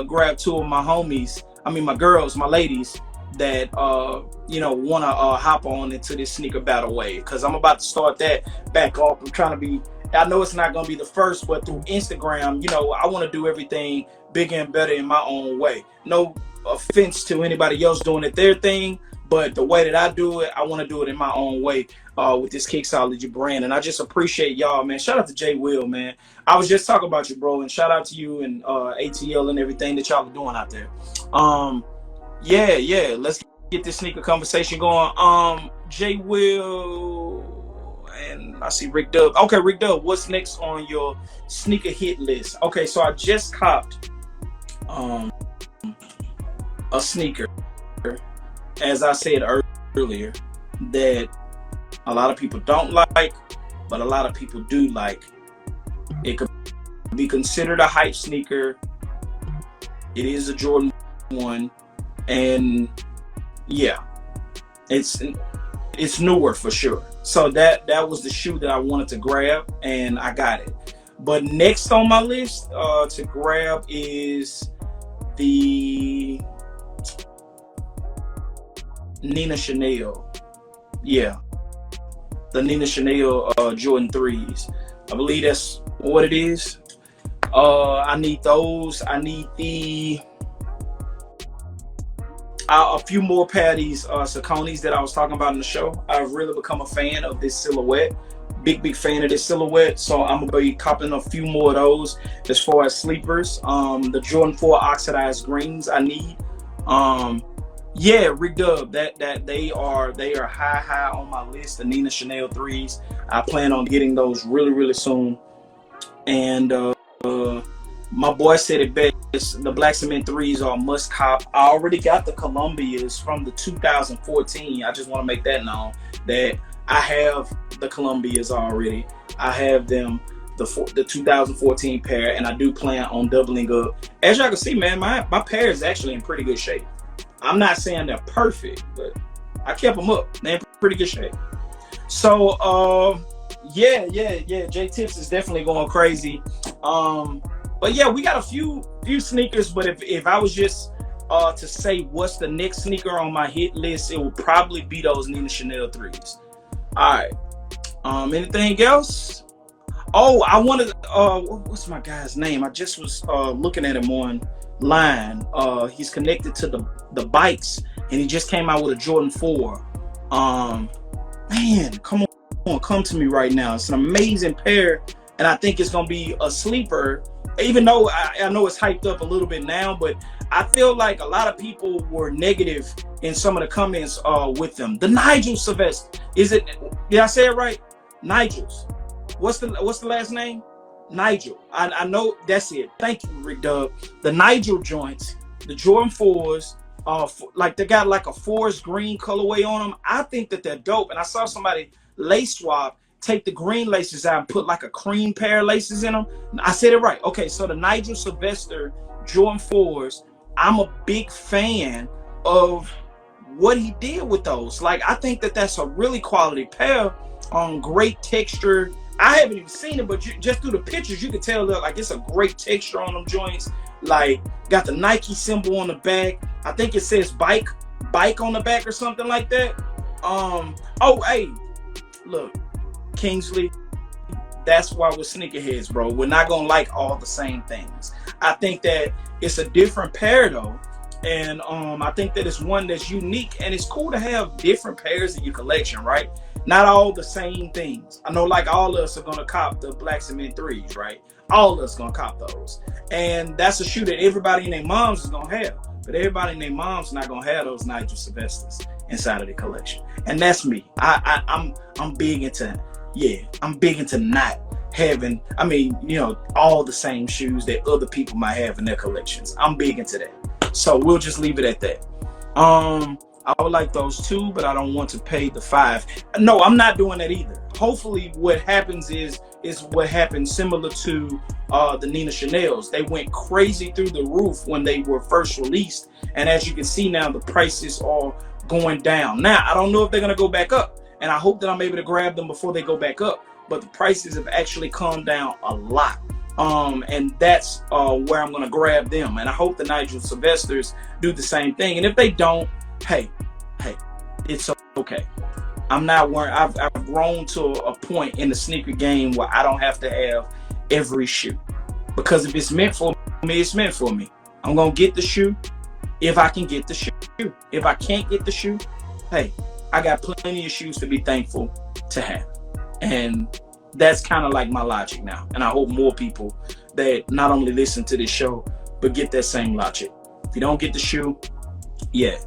grab two of my homies, my girls, my ladies that want to hop on into this sneaker battle wave, because I'm about to start that back off. I'm trying to be, I know it's not going to be the first, but through Instagram, I want to do everything bigger and better in my own way. No offense to anybody else doing it their thing, but the way that I do it, I want to do it in my own way with this Kixology brand. And I just appreciate y'all, man. Shout out to Jay Will, man. I was just talking about you, bro, and shout out to you and ATL and everything that y'all are doing out there. Let's get this sneaker conversation going. Jay Will, and I see Rick Dub. Okay, Rick Dub, what's next on your sneaker hit list? Okay, so I just copped a sneaker, as I said earlier, that a lot of people don't like, but a lot of people do like. It could be considered a hype sneaker. It is a Jordan 1, and yeah, it's newer for sure. So that was the shoe that I wanted to grab, and I got it. But next on my list to grab is the Nina Chanel. Yeah, the Nina Chanel Jordan 3s. I believe that's what it is. I need those. I need a few more pair of these Sauconys that I was talking about in the show. I've really become a fan of this silhouette. Big fan of this silhouette. So I'm going to be copping a few more of those as far as sleepers. The Jordan 4 oxidized greens I need. Rick Dub, that they are high on my list. The Nina Chanel 3s. I plan on getting those really soon. And my boy said it best. The Black Cement 3s are must cop. I already got the Columbias from the 2014. I just want to make that known that I have the Columbias already. I have them, the 2014 pair, and I do plan on doubling up. As y'all can see, man, my pair is actually in pretty good shape. I'm not saying they're perfect, but I kept them up. They're in pretty good shape. So, J Tips is definitely going crazy. But yeah, we got a few sneakers, but if I was just to say what's the next sneaker on my hit list, it would probably be those Nina Chanel 3s. All right. Anything else? Oh, I wanted. What's my guy's name? I just was looking at him online. He's connected to the bikes, and he just came out with a Jordan 4. Man, come to me right now. It's an amazing pair, and I think it's gonna be a sleeper. Even though I know it's hyped up a little bit now, but I feel like a lot of people were negative in some of the comments with them. The Nigel Sylvester. Did I say it right? Nigel's. What's the last name? Nigel. I know that's it. Thank you, Rick Dub. The Nigel joints, the Jordan 4s, like they got like a forest green colorway on them. I think that they're dope. And I saw somebody lace swap, take the green laces out and put like a cream pair of laces in them. I said it right. Okay, so the Nigel Sylvester Jordan 4s, I'm a big fan of what he did with those. Like, I think that that's a really quality pair on great texture. I haven't even seen it, but just through the pictures, you can tell that like it's a great texture on them joints. Like, got the Nike symbol on the back. I think it says bike on the back or something like that. Oh, hey, look, Kingsley, that's why we're sneakerheads, bro. We're not gonna like all the same things. I think that it's a different pair though, and I think that it's one that's unique, and it's cool to have different pairs in your collection, right? Not all the same things. I know like all of us are gonna cop the Black Cement 3s, right? All of us gonna cop those, and that's a shoe that everybody and their moms is gonna have, but everybody and their moms not gonna have those Nigel Sylvesters inside of the collection, and that's me. I'm big into. Yeah, I'm big into not having, all the same shoes that other people might have in their collections. I'm big into that. So we'll just leave it at that. I would like those two, but I don't want to pay the $5. No, I'm not doing that either. Hopefully what happens is what happened similar to the Nina Chanel's. They went crazy through the roof when they were first released. And as you can see now, the prices are going down. Now, I don't know if they're going to go back up. And I hope that I'm able to grab them before they go back up. But the prices have actually come down a lot. And that's where I'm going to grab them. And I hope the Nigel Sylvesters do the same thing. And if they don't, hey, it's okay. I'm not worried. I've grown to a point in the sneaker game where I don't have to have every shoe. Because if it's meant for me, it's meant for me. I'm going to get the shoe if I can get the shoe. If I can't get the shoe, hey, I got plenty of shoes to be thankful to have. And that's kind of like my logic now. And I hope more people that not only listen to this show, but get that same logic. If you don't get the shoe, yeah.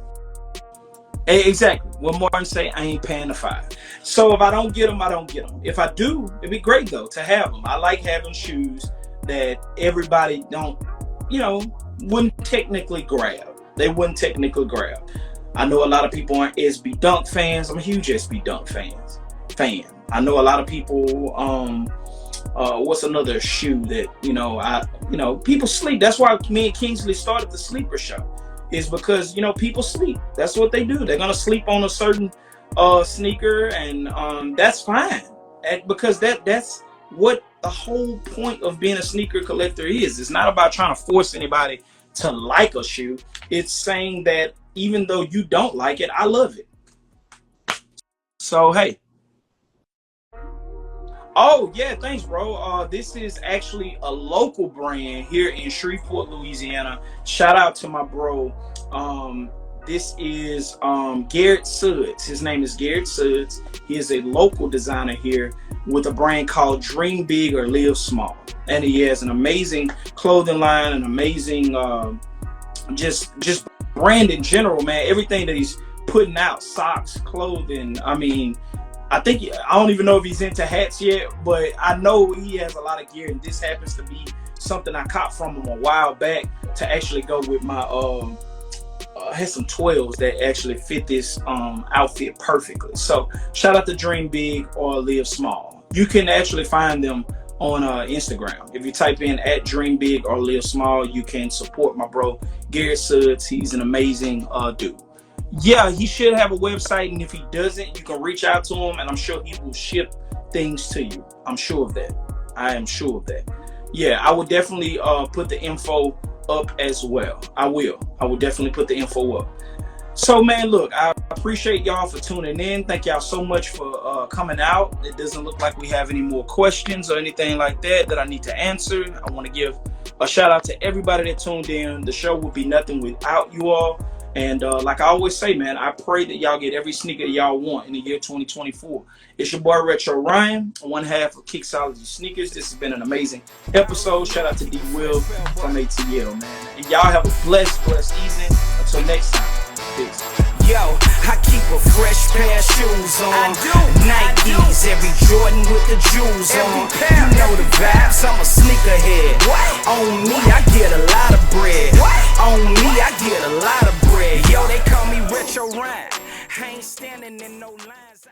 Exactly. What Martin say, I ain't paying the $5. So if I don't get them, I don't get them. If I do, it'd be great though to have them. I like having shoes that everybody wouldn't technically grab. They wouldn't technically grab. I know a lot of people aren't SB Dunk fans. I'm a huge SB Dunk fan. I know a lot of people. What's another shoe that people sleep? That's why me and Kingsley started the Sleeper Show. Is because people sleep. That's what they do. They're gonna sleep on a certain sneaker, and that's fine. Because that's what the whole point of being a sneaker collector is. It's not about trying to force anybody to like a shoe. It's saying that even though you don't like it, I love it. So, hey. Oh, yeah, thanks, bro. This is actually a local brand here in Shreveport, Louisiana. Shout out to my bro. This is Garrett Sudds. His name is Garrett Sudds. He is a local designer here with a brand called Dream Big or Live Small. And he has an amazing clothing line, an amazing just brand in general, man. Everything that he's putting out, socks, clothing. I don't even know if he's into hats yet, but I know he has a lot of gear, and this happens to be something I caught from him a while back to actually go with my I had some 12s that actually fit this outfit perfectly. So shout out to Dream Big or Live Small. You can actually find them on Instagram. If you type in at Dream Big or Live Small, you can support my bro Garrett Sudds. He's an amazing dude. Yeah, he should have a website, and if he doesn't, you can reach out to him, and I'm sure he will ship things to you. I'm sure of that. I am sure of that. Yeah, I would definitely put the info up as well. I will definitely put the info up. So, man, look, I appreciate y'all for tuning in. Thank y'all so much for coming out. It doesn't look like we have any more questions or anything like that I need to answer. I want to give a shout out to everybody that tuned in. The show would be nothing without you all. And like I always say, man, I pray that y'all get every sneaker y'all want in the year 2024. It's your boy Retro Ryan, one half of Kixology Sneakers. This has been an amazing episode. Shout out to D Will from ATL, man. And y'all have a blessed evening. Until next time. Peace. Yo, I keep a fresh pair of shoes on. Nikes, every Jordan with the jewels on. You know the vibes, I'm a sneakerhead. On me, I get a lot of bread. On me, I get a lot of bread. Yo, they call me Retro Ryan. I ain't standing in no lines.